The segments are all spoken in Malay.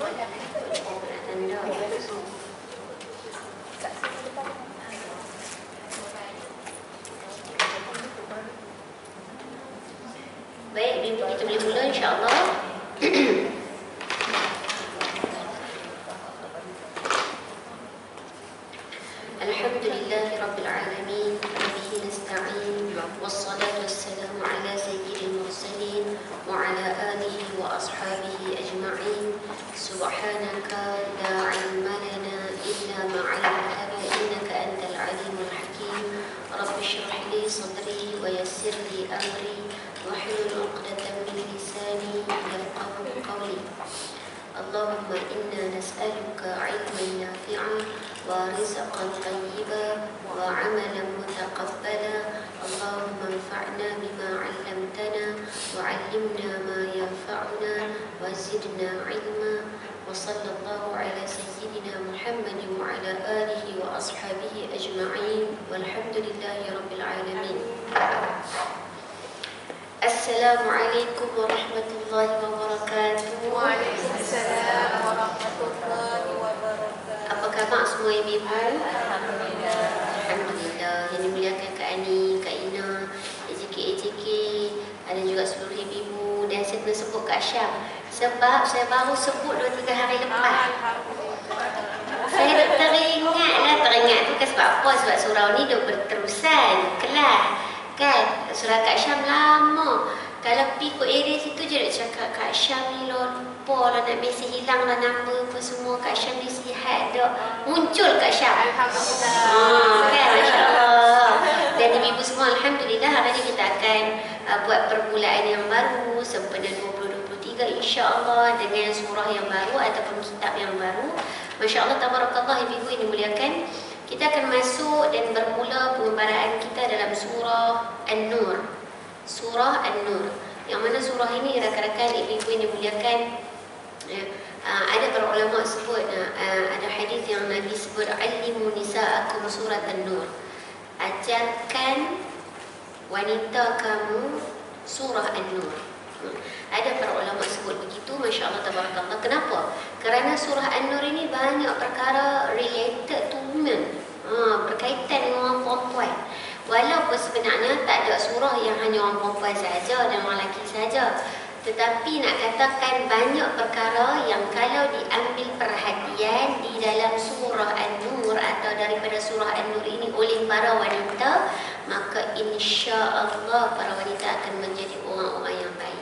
Baik, Ibu kita boleh mula insya-Allah. Alhamdulillahirabbil alamin, bihi nasta'in, wassalatu wassalamu ala sayyidil mursalin wa ala alihi wa ashabihi ajma'in. Subhanaka la 'ilma lana illa ma 'allamtana innaka antal alimul hakim. Rabbi shrah li sadri wa yassir li amri wahlul 'uqdatam min lisani yafqahu qawli. Allahumma inna nas'aluka 'ilman nafi'an wa rizqan thayyiban wa 'amalan mutaqabbala. Allahumma anfa'na bima 'allamtana wa 'allimna ma yanfa'una wa zidna 'ilma. Wa sallallahu ala sayyidina Muhammadin wa ala alihi wa ashabihi ajma'in. Walhamdulillahi rabbil alamin. Assalamualaikum warahmatullahi wabarakatuh. Waalaikumsalam warahmatullahi wabarakatuh. Apa khabar semua ibu-ibu? Alhamdulillah. Alhamdulillah. Yang dimuliakan Kak Ani, Kak Ina, AJK, ada juga seluruh ibu-ibu. Dan saya kena sebut Kak Syam sebab saya baru sebut 2-3 hari lepas. Saya teringat tu kan sebab apa? Sebab surau ni dah berterusan kelas kan. Surah Kak Syam lama. Kalau pergi ke area situ je nak cakap Kak Syam ni lupa lah, nak mesej hilang lah nama apa semua. Kak Syam ni sihat dah. Muncul Kak Syam. Alhamdulillah. Kan, Masya Allah. Dan ibu-ibu semua, Alhamdulillah hari ni kita akan buat permulaan yang baru sempena 2023 insya-Allah dengan surah yang baru ataupun kitab yang baru. Masya Allah, tabarakallah ibu-ibu yang dimuliakan. Kita akan masuk dan bermula pengembaraan kita dalam surah An-Nur. Surah An-Nur. Yang mana surah ini rakan-rakan ibu-ibu yang dimuliakan, ada para ulama sebut, ada hadis yang Nabi sebut, alimu nisa'akum surat An-Nur. Ajarkan wanita kamu surah An-Nur. Ada para ulama sebut begitu, Masya Allah, tabarakallah. Kenapa? Kerana surah An-Nur ini banyak perkara related to women, berkaitan dengan orang perempuan. Walaupun sebenarnya tak ada surah yang hanya orang perempuan saja dan orang lelaki saja, tetapi nak katakan banyak perkara yang kalau diambil perhatian di dalam surah An-Nur atau daripada surah An-Nur ini oleh para wanita, maka insya-Allah para wanita akan menjadi orang-orang yang baik.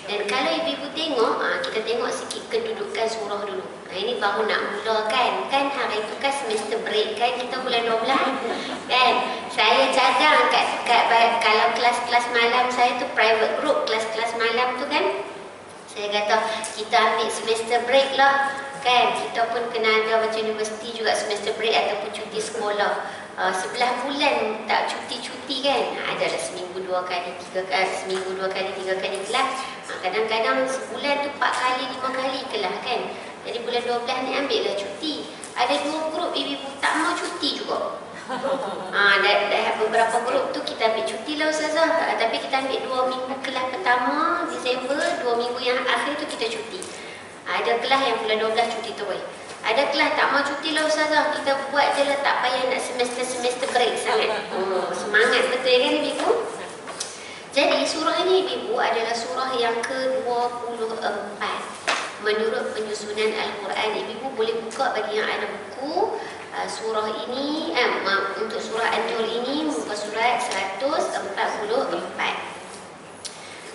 Dan kalau ibu-ibu tengok, kita tengok sikit kedudukan surah dulu. Ini baru nak mula kan. Kan hari itu kan semester break kan, kita bulan 12 kan. Saya cadang kat kalau kelas-kelas malam saya tu private group, kelas-kelas malam tu kan, saya kata kita ambil semester break lah kan. Kita pun kena ada macam universiti juga semester break ataupun cuti sekolah. 11 bulan tak cuti-cuti kan. Adalah seminggu 2 kali, 3 kali, seminggu 2 kali, 3 kali kelas. Kadang-kadang sebulan tu 4 kali, 5 kali kelas kan. Jadi bulan 12 ni ambil lah cuti. Ada 2 grup ibu-ibu tak mau cuti juga. Dah beberapa grup tu kita ambil cuti lah Ustazah. Tapi kita ambil 2 minggu kelas pertama Disember, 2 minggu yang akhir tu kita cuti. Ada kelas yang bulan 12 cuti terus. Ada kelas tak mau cuti lah Ustazah, kita buat je lah, tak payah nak semester break sangat. Semangat betul kan ibu-ibu? Jadi surah ini ibu-ibu adalah surah yang ke-24 menurut penyusunan Al-Quran. Ibu-ibu boleh buka bagi yang ada buku surah ini, untuk surah An-Nur ini muka surat 144.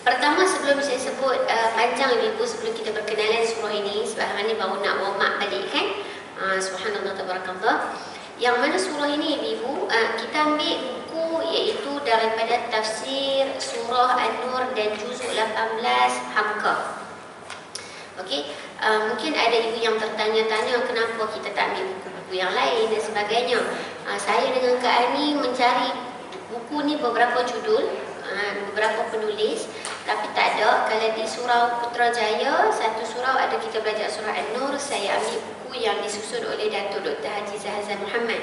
Pertama, sebelum saya sebut panjang ibu-ibu, sebelum kita berkenalan surah ini, sebab hari ni baru nak warm up balik kan. Subhanallah, tabarakallah. Yang mana surah ini ibu-ibu, kita ambil buku iaitu daripada tafsir surah An-Nur dan juzuk 18 Hamka. Okey, mungkin ada ibu yang tertanya-tanya kenapa kita tak ambil buku-buku yang lain dan sebagainya. Saya dengan Kak Ani mencari buku ni beberapa judul, beberapa penulis, tapi tak ada. Kalau di surau Putrajaya, satu surau ada kita belajar surah An-Nur, saya ambil buku yang disusun oleh Datuk Dr. Haji Zahazan Muhammad.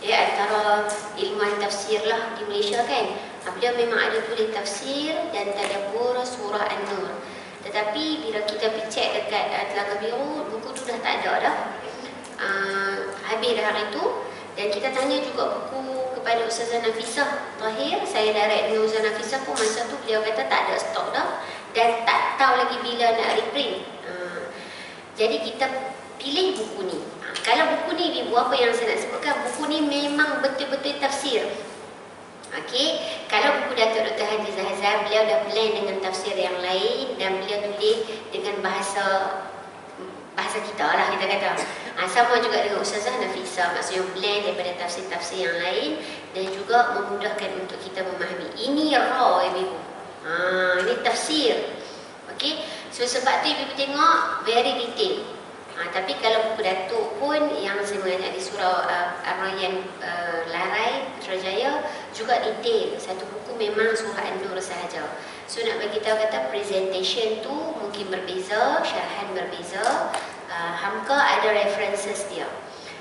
Dia antara ilmuwan tafsir lah di Malaysia kan. Beliau memang ada tulis tafsir dan tadabbur surah An-Nur. Tetapi bila kita pergi cek dekat Telaga Biru, buku tu dah tak ada dah. Habis dah hari tu. Dan kita tanya juga buku kepada Ustazah Nafisah terakhir. Saya direct dengan Ustazah Nafisah pun masa tu beliau kata tak ada stok dah. Dan tak tahu lagi bila nak reprint. Jadi kita pilih buku ni. Kalau buku ni, ibu apa yang saya nak sebutkan, buku ni memang betul-betul tafsir. Okey, kalau buku Datuk Dr. Haji Zahzal, beliau dah blend dengan tafsir yang lain dan beliau tulis dengan bahasa kita lah, kita kata. Sama juga dengan Ustazah Nafisah, maksudnya blend daripada tafsir-tafsir yang lain dan juga memudahkan untuk kita memahami. Ini raw ibu. Ini tafsir. Okey, so sebab tu ibu tengok very detail. Tapi kalau buku Datuk pun yang saya mengajar di surau Ar-Rayyan Larai, Putrajaya juga detail. Satu buku memang surah An-Nur sahaja. So nak bagi tahu kata presentation tu mungkin berbeza, syarahan berbeza. Hamka ada references dia.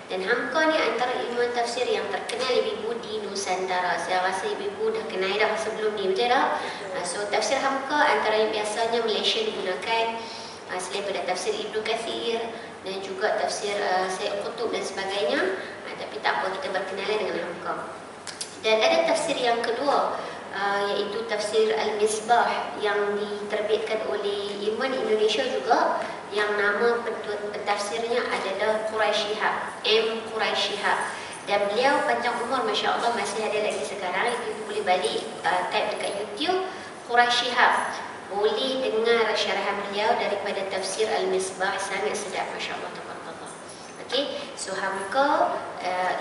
Dan Hamka ni antara ilmuwan tafsir yang terkenal ibu di Nusantara. Saya rasa ibu dah kenal dah sebelum ni, betul tak? So tafsir Hamka antara yang biasanya Malaysia digunakan selain pada tafsir Ibnu Katsir dan juga tafsir Syed Qutb dan sebagainya. Tapi tak apa, kita berkenalan dengan Hamka. Dan ada tafsir yang kedua, iaitu tafsir Al-Misbah yang diterbitkan oleh ilmuwan Indonesia juga, yang nama pentafsirnya adalah Quraisy Shihab, M. Quraisy Shihab. Dan beliau panjang umur, Masya Allah, masih ada lagi sekarang. Ibu boleh balik type dekat YouTube Quraisy Shihab, boleh dengar syarahan beliau daripada tafsir Al-Misbah, sangat sedap, Masya Allah, tabarakallah. Okey, so Hamka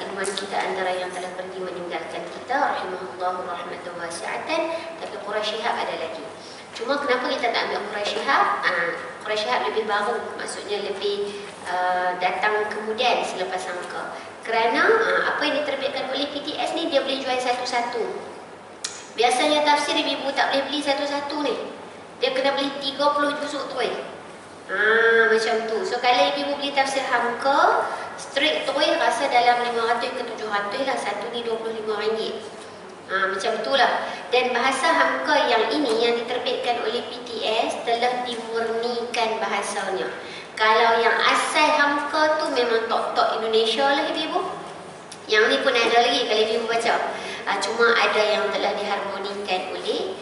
ilmuwan kita antara yang telah pergi meninggalkan kita, rahimahullahu rahmatan wasi'atan. Tapi Quraisy Shihab ada lagi. Cuma kenapa kita tak ambil Quraisy Shihab? Quraisy Shihab lebih baru, maksudnya lebih datang kemudian selepas Hamka. Kerana apa yang diterbitkan oleh PTS ni, dia boleh jual satu-satu. Biasanya tafsir ibu tak boleh beli satu-satu ni. Dia kena beli 30 juzuk tu macam tu. So kalau ibu beli tafsir Hamka straight tu rasa dalam 500 ke 700 lah. Satu ni RM25. Macam itulah. Dan bahasa Hamka yang ini yang diterbitkan oleh PTS telah dimurnikan bahasanya. Kalau yang asal Hamka tu memang tok-tok Indonesia lah ibu. Yang ni pun ada lagi kalau ibu baca. Cuma ada yang telah diharmonikan oleh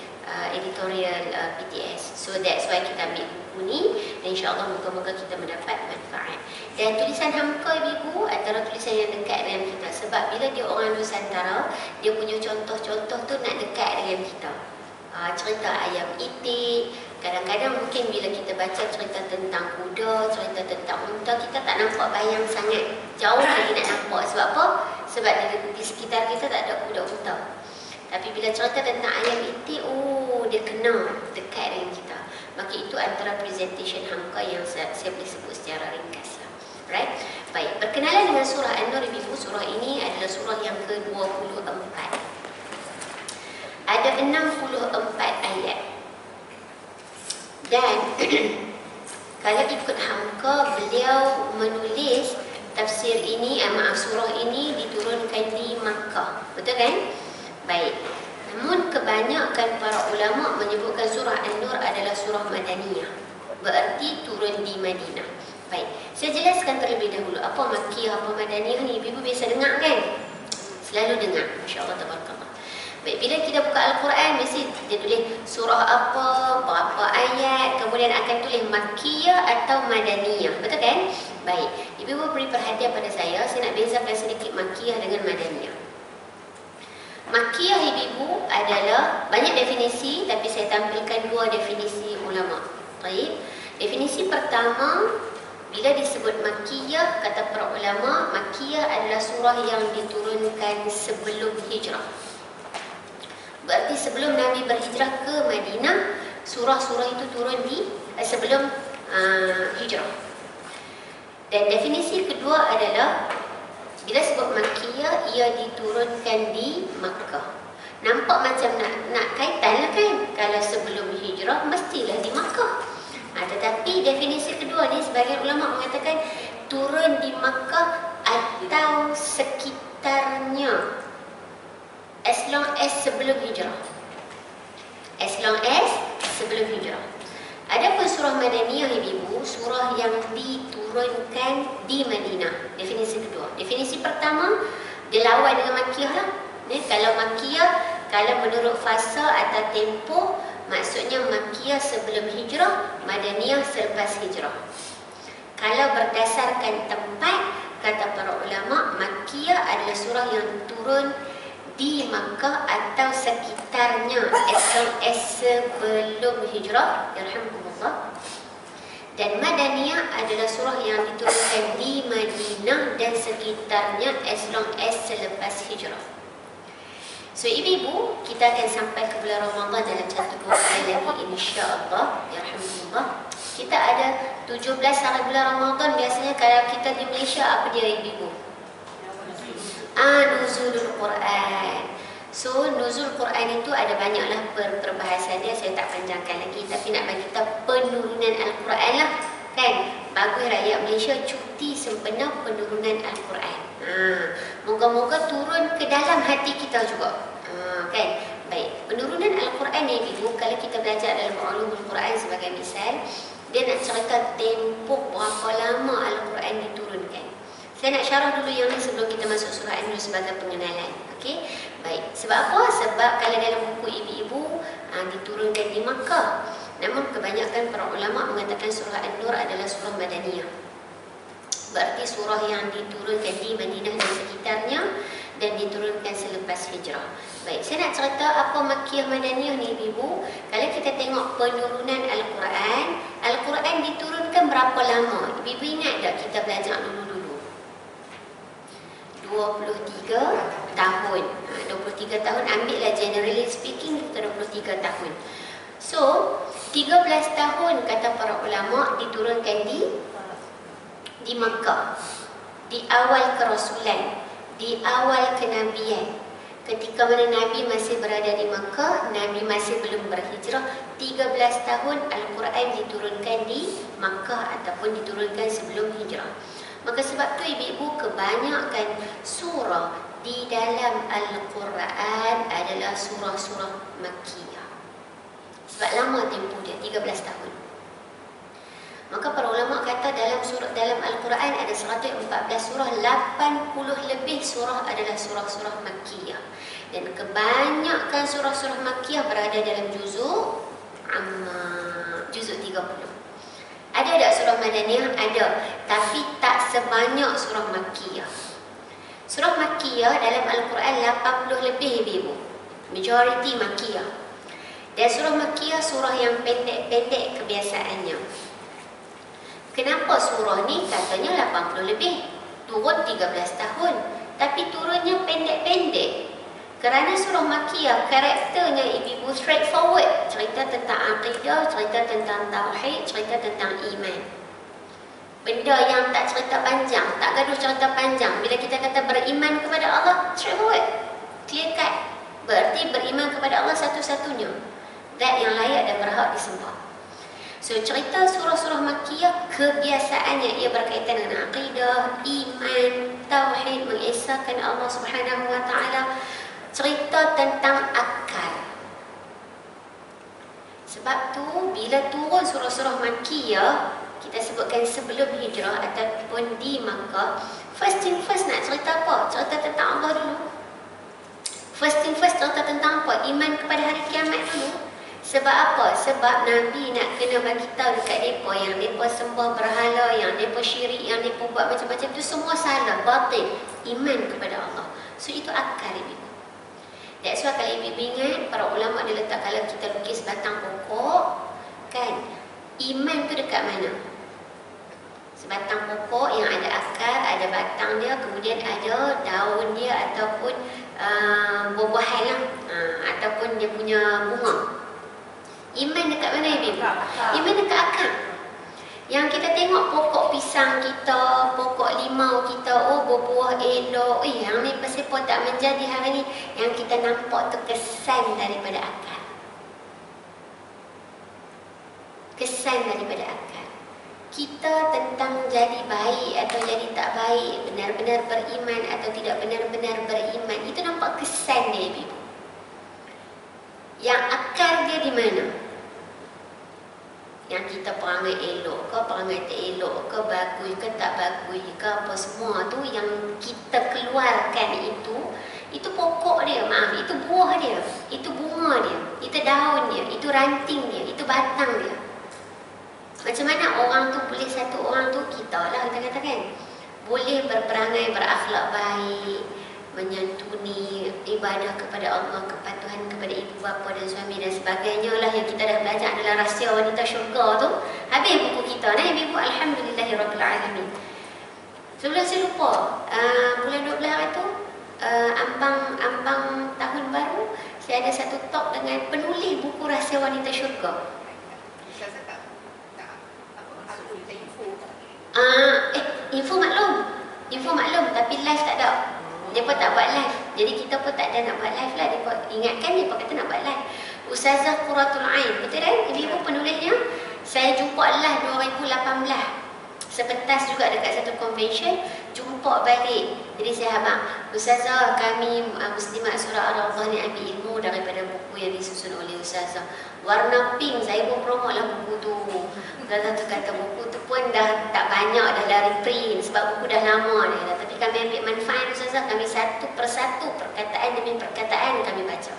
editorial PTS. So that's why kita ambil buku ni. Dan insyaAllah moga-moga kita mendapat manfaat. Dan tulisan Hamka ibu antara tulisan yang dekat dengan kita. Sebab bila dia orang Nusantara, dia punya contoh-contoh tu nak dekat dengan kita. Cerita ayam itik. Kadang-kadang mungkin bila kita baca cerita tentang kuda, cerita tentang unta, kita tak nampak bayang sangat. Jauh lagi nak nampak. Sebab apa? Sebab di sekitar kita tak ada kuda unta. Tapi bila cerita tentang ayam itik, dia kena dekat dengan kita. Maka itu antara presentation Hamka yang saya boleh sebut secara ringkas. Right? Baik, berkenalan dengan surah An-Nur ibu. Surah ini adalah surah yang ke-24. Ada 64 ayat. Dan kalau ikut Hamka, beliau menulis tafsir ini, surah ini diturunkan di Makkah. Betul kan? Baik. Namun kebanyakan para ulama menyebutkan surah An-Nur adalah surah Madaniyah. Berarti turun di Madinah. Baik, saya jelaskan terlebih dahulu apa Makkiyah, apa Madaniyah ni. Ibu biasa dengar kan? Selalu dengar. Masya Allah, tabarakallah. Baik, bila kita buka Al-Quran, mesti dia tulis surah apa, berapa ayat, kemudian akan tulis Makkiyah atau Madaniyah. Betul kan? Baik, ibu beri perhatian pada saya nak bezakan sedikit Makkiyah dengan Madaniyah. Makkiyah ibu adalah banyak definisi, tapi saya tampilkan dua definisi ulama. Baik, definisi pertama, bila disebut Makkiyah, kata para ulama, Makkiyah adalah surah yang diturunkan sebelum hijrah. Berarti sebelum Nabi berhijrah ke Madinah, surah-surah itu turun di sebelum hijrah. Dan definisi kedua adalah bila sebut Makkiyah, ia diturunkan di Makkah. Nampak macam nak kaitan lah kan? Kalau sebelum hijrah, mestilah di Makkah. Tetapi definisi kedua ni, sebagian ulama mengatakan turun di Makkah atau sekitarnya, as long as sebelum hijrah. As long as sebelum hijrah. Adapun surah Madaniyah ibu, surah yang diturunkan di Madinah. Definisi kedua. Definisi pertama, dia lawan dengan Makkiyah lah. Kalau Makkiyah, kalau menurut fasa atau tempoh, maksudnya Makkiyah sebelum hijrah, Madaniyah selepas hijrah. Kalau berdasarkan tempat, kata para ulama, Makkiyah adalah surah yang turun di Makkah atau sekitarnya sebelum hijrah, yarhamukumullah. Dan Madaniyah adalah surah yang diturunkan di Madinah dan sekitarnya as long as selepas hijrah. So ibu-ibu, kita akan sampai ke bulan Ramadan dalam 1-2 bulan lagi, insya-Allah, yarhamukumullah. Kita ada 17 hari bulan Ramadan. Biasanya kalau kita di Malaysia, apa dia ibu-ibu? Nuzulul Quran. So nuzul Quran itu ada banyaklah perbahasan dia. Saya tak panjangkan lagi, tapi nak bagi kita penurunan Al-Quran lah, kan? Bagus rakyat Malaysia cuti sempena penurunan Al-Quran. Moga-moga turun ke dalam hati kita juga, kan? Baik, penurunan Al-Quran ni ibu, kalau kita belajar dalam ulumul Quran sebagai misal, dia nak cerita tempoh berapa lama Al-Quran diturunkan. Saya nak syarah dulu yang ni sebelum kita masuk surah An-Nur sebagai pengenalan. Okey? Baik. Sebab apa? Sebab kalau dalam buku ibu-ibu diturunkan di Makkah. Namun kebanyakan para ulama mengatakan surah An-Nur adalah surah Madaniyah. Berarti surah yang diturunkan di Madinah dan sekitarnya dan diturunkan selepas hijrah. Baik, saya nak cerita apa Makkiyah Madaniyah ni ibu. Kalau kita tengok penurunan Al-Quran, Al-Quran diturunkan berapa lama? Ibu ingat tak kita belajar dulu? 23 tahun. 23 tahun, ambillah generally speaking kita 23 tahun. So, 13 tahun kata para ulama diturunkan di Makkah. Di awal kerasulan, di awal kenabian. Ketika mana Nabi masih berada di Makkah, Nabi masih belum berhijrah, 13 tahun Al-Quran diturunkan di Makkah ataupun diturunkan sebelum hijrah. Maka sebab tu ibu-ibu, kebanyakan surah di dalam Al-Quran adalah surah-surah Makkiyah. Sebab lama tempoh dia, 13 tahun. Maka para ulama kata dalam Al-Quran ada 114 surah, 80 lebih surah adalah surah-surah Makkiyah. Dan kebanyakan surah-surah Makkiyah berada dalam juzuk Amma, juzuk 30. Ada tak surah Madaniyah? Ada, tapi tak sebanyak surah Makkiyah. Surah Makkiyah dalam Al-Quran 80 lebih ibu. Majority Makkiyah. Dan surah Makkiyah surah yang pendek-pendek kebiasaannya. Kenapa surah ni katanya 80 lebih? Turun 13 tahun. Tapi turunnya pendek-pendek. Kerana surah Makkiyah karakternya ibu-ibu straightforward. Cerita tentang akidah, cerita tentang tauhid, cerita tentang iman. Benda yang tak cerita panjang, tak gaduh cerita panjang. Bila kita kata beriman kepada Allah, straightforward, clear cut. Berarti beriman kepada Allah satu-satunya, zat yang layak dan berhak disembah. So cerita surah-surah Makkiyah kebiasaannya ia berkaitan dengan akidah, iman, tauhid, mengesahkan Allah Subhanahu wa taala. Cerita tentang akal. Sebab tu bila turun surah-surah Makkiyah, kita sebutkan sebelum hijrah ataupun di Makkah, first thing first nak cerita apa? Cerita tentang Allah dulu. First thing first cerita tentang apa? Iman kepada hari kiamat dulu. Sebab apa? Sebab Nabi nak kena bagi tahu dekat mereka yang mereka sembah berhala, yang mereka syirik, yang mereka buat macam-macam tu semua salah, batil. Iman kepada Allah. So itu akal ibu. That's why kalau ibu ingat, para ulama dia letak kalau kita lukis batang pokok, kan, iman tu dekat mana? Sebatang pokok yang ada akar, ada batang dia, kemudian ada daun dia ataupun buah-buahan lah, ataupun dia punya bunga. Iman dekat mana ibu? Iman dekat akar. Yang kita tengok pokok pisang kita, pokok limau kita, oh berbuah elok, yang ni pasal pun tak menjadi hari ni. Yang kita nampak tu kesan daripada akar. Kesan daripada akar. Kita tentang jadi baik atau jadi tak baik, benar-benar beriman atau tidak benar-benar beriman, itu nampak kesan dia ibu. Yang akar dia di mana? yang kita perangai elok ke, perangai tak elok ke, bagus ke tak bagus ke, apa semua tu yang kita keluarkan itu pokok dia, maaf, itu buah dia, itu bunga dia, itu daun dia, itu ranting dia, itu batang dia. Macam mana orang tu boleh, satu orang tu, kita lah kita katakan, boleh berperangai berakhlak baik, menyantuni, ibadah kepada Allah, kepatuhan kepada ibu bapa dan suami dan sebagainya lah yang kita dah belajar adalah rahsia wanita syurga tu. Habis buku kita ni, ibu, alhamdulillahirabbil-alamin. Sebelum saya lupa, bulan 12 hari tu, ambang tahun baru, saya ada satu talk dengan penulis buku rahsia wanita syurga. Info maklum tapi live tak ada. Dia pun tak buat live. Jadi kita pun tak ada nak buat live lah. Dia pun ingatkan, dia pun kata nak buat live. Ustazah Quratul Ain, betul kan? Ibu penulisnya. Saya jumpa lah 2018. Sepentas juga dekat satu convention, jumpa balik. Jadi saya abang, Ustazah, kami Muslimat Surah Al-Rawdah ni ambil ilmu daripada buku yang disusun oleh Ustazah. Warna pink, saya pun promote lah buku tu. Ustazah tu kata buku tu pun dah tak banyak, dah lari print sebab buku dah lama dah. Tapi kami ambil manfaat Ustazah, kami satu persatu, perkataan demi perkataan kami baca.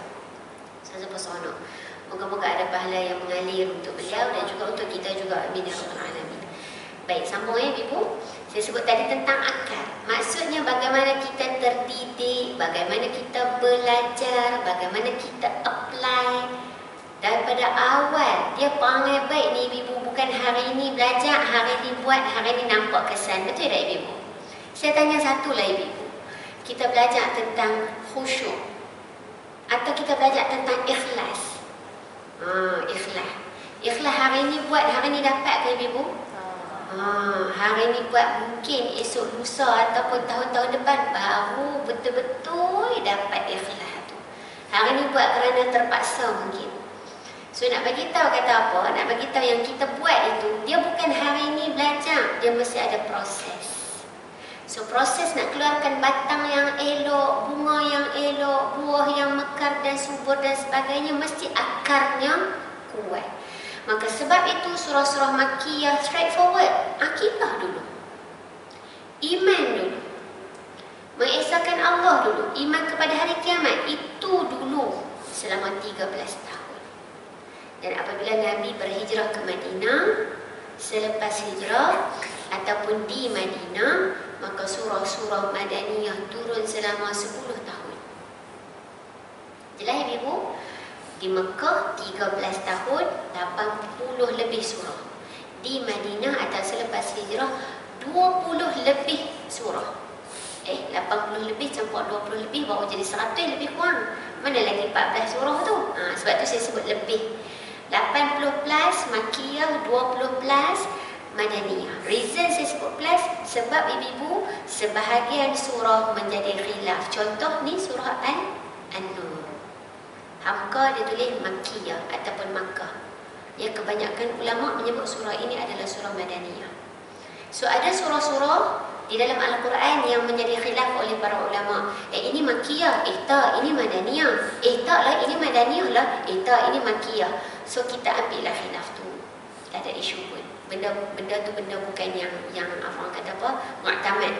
Ustazah pun seronok. Moga-moga ada pahala yang mengalir untuk beliau dan juga untuk kita juga. Amin ya rabbal alamin. Baik, sambung ya Ibu. Saya sebut tadi tentang akar. Maksudnya bagaimana kita terdidik, bagaimana kita belajar, bagaimana kita apply daripada awal. Dia perangai baik ni Ibu, bukan hari ini belajar, hari ini buat, hari ini nampak kesan. Betul tak Ibu? Saya tanya satu lah Ibu. Kita belajar tentang khusyuk atau kita belajar tentang ikhlas. Ikhlas. Ikhlas hari ini buat, hari ini dapat ke Ibu? Hari ni buat, mungkin esok lusa ataupun tahun-tahun depan baru betul-betul dapat ikhlas tu. Hari ni buat kerana terpaksa mungkin. So nak bagi tahu kata apa? Nak bagi tahu yang kita buat itu, dia bukan hari ni belajar, dia mesti ada proses. So proses nak keluarkan batang yang elok, bunga yang elok, buah yang mekar dan subur dan sebagainya, mesti akarnya kuat. Maka sebab itu surah-surah Makkiyah straightforward. Akidah dulu. Iman dulu. Mengesahkan Allah dulu. Iman kepada hari kiamat. Itu dulu selama 13 tahun. Dan apabila Nabi berhijrah ke Madinah, selepas hijrah ataupun di Madinah, maka surah-surah Madaniyah turun selama 10 tahun. Jelas Ibu? Di Mekah 13 tahun, 80 lebih surah. Di Madinah atau selepas hijrah 20 lebih surah. 80 lebih campur 20 lebih baru jadi 100 lebih kurang. Mana lagi 14 surah tu? Sebab tu saya sebut lebih. 80 plus Makkiyah, 20 plus Madaniyah. Reason saya sebut plus sebab ibu-ibu sebahagian surah menjadi khilaf. Contoh ni surah An-Nur. Hamka dia tulis Makkiyah ataupun Makkah. Yang kebanyakan ulama menyebut surah ini adalah surah Madaniyah. So ada surah-surah di dalam Al-Quran yang menjadi khilaf oleh para ulama. Ini Makkiyah, tak, ini Madaniyah. Tak lah, ini Madaniyah lah. Tak, ini Makkiyah. So kita ambillah khilaf tu. Tak ada isu pun. Benda tu benda bukan yang orang kata apa, mu'tamad.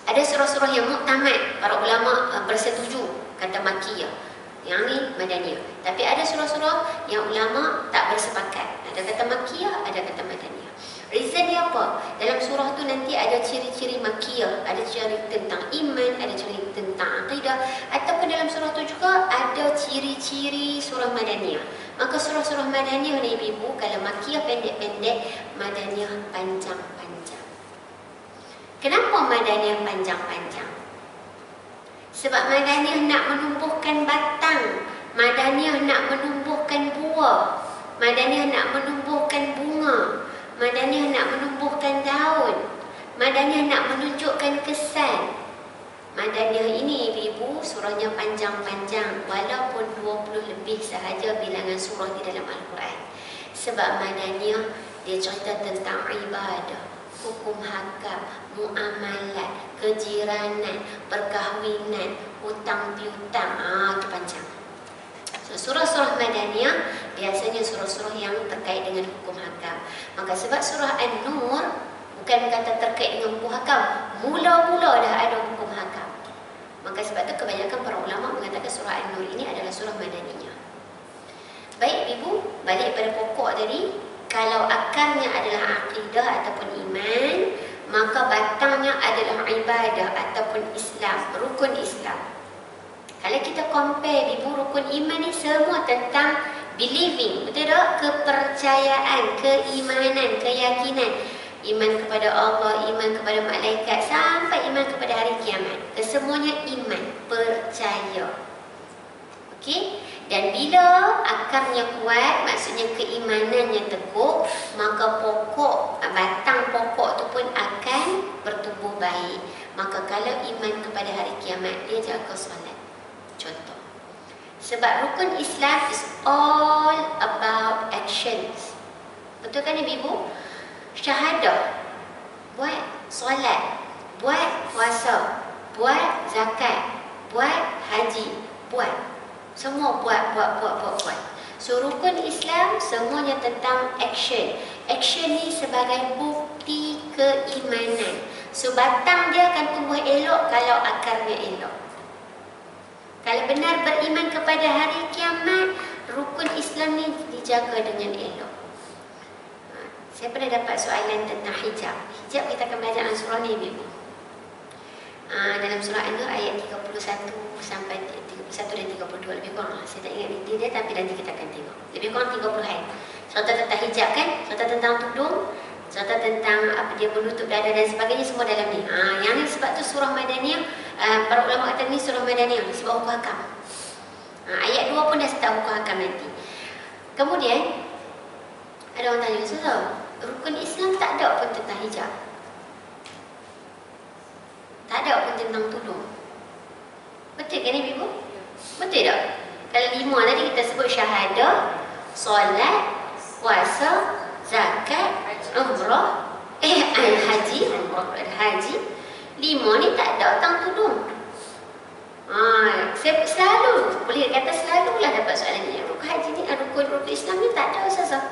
Ada surah-surah yang mu'tamad, para ulama bersetuju kata Makkiyah. Yang ni Madaniyah. Tapi ada surah-surah yang ulama tak bersepakat. Ada kata Makkiyah, ada kata Madaniyah. Reason dia apa? Dalam surah tu nanti ada ciri-ciri Makkiyah, ada ciri tentang iman, ada ciri tentang akidah, ataupun dalam surah tu juga ada ciri-ciri surah Madaniyah. Maka surah-surah Madaniyah ni ibu, kalau Makkiyah pendek-pendek, Madaniyah panjang-panjang. Kenapa Madaniyah panjang-panjang? Sebab Madaniyah nak menumbuhkan batang, Madaniyah nak menumbuhkan buah, Madaniyah nak menumbuhkan bunga, Madaniyah nak menumbuhkan daun, Madaniyah nak menunjukkan kesan. Madaniyah ini ibu-ibu surahnya panjang-panjang walaupun 20 lebih sahaja bilangan surah di dalam Al-Quran. Sebab Madaniyah dia cerita tentang ibadah, hukum hakam, muamalat, kejiranan, perkahwinan, hutang piutang. Itu panjang. So, surah-surah Madaniyah biasanya surah-surah yang terkait dengan hukum hakam. Maka sebab surah An-Nur bukan kata terkait dengan hukum hakam, mula-mula dah ada hukum hakam. Maka sebab itu kebanyakan para ulama mengatakan surah An-Nur ini adalah surah Madaniyah. Baik ibu, balik pada pokok tadi, kalau akarnya adalah akidah ataupun iman, maka batangnya adalah ibadah ataupun Islam, rukun Islam. Kalau kita compare ibu, rukun iman ni semua tentang believing, betul tak? Kepercayaan, keimanan, keyakinan. Iman kepada Allah, iman kepada malaikat, sampai iman kepada hari kiamat. Kesemuanya iman, percaya. Okey? Dan bila akarnya kuat, maksudnya keimanannya teguh, maka pokok, batang pokok tu pun akan bertumbuh baik. Maka kalau iman kepada hari kiamat, dia jaga solat. Contoh. Sebab rukun Islam is all about actions. Betul kan ibu? Syahadah, buat solat, buat puasa, buat zakat, buat haji, buat. Semua buat. So rukun Islam semuanya tentang action. Action ni sebagai bukti keimanan. So batang dia akan tumbuh elok kalau akarnya elok. Kalau benar beriman kepada hari kiamat, rukun Islam ni dijaga dengan elok. Saya pernah dapat soalan tentang hijab. Hijab kita akan belajar dalam surah ni ibu. Dalam surah An-Nur ayat 31 sampai 31 dan 32 lebih kurang lah. Saya tak ingat detail dia, tapi nanti kita akan tengok. Lebih kurang 30 ayat. Serta tentang hijab kan, serta tentang tudung, serta tentang apa dia menutup dada dan sebagainya, semua dalam ni. Yang ni sebab tu surah Madaniyah, para ulama kata ni surah Madaniyah sebab hukum hakam. Ayat 2 pun dah start hukum hakam nanti. Kemudian ada orang tanya, Ustazah, rukun Islam tak ada pun tentang hijab, tak ada pun tentang tudung. Betul kan ibu? Betul tak? Kalau 5 tadi kita sebut syahadah, solat, puasa, zakat, umrah, haji. 5 ni tak ada tentang tudung. Saya selalu, boleh kata selalulah dapat soalan ni. Rukun haji ni, rukun Islam ni tak ada Ustazah.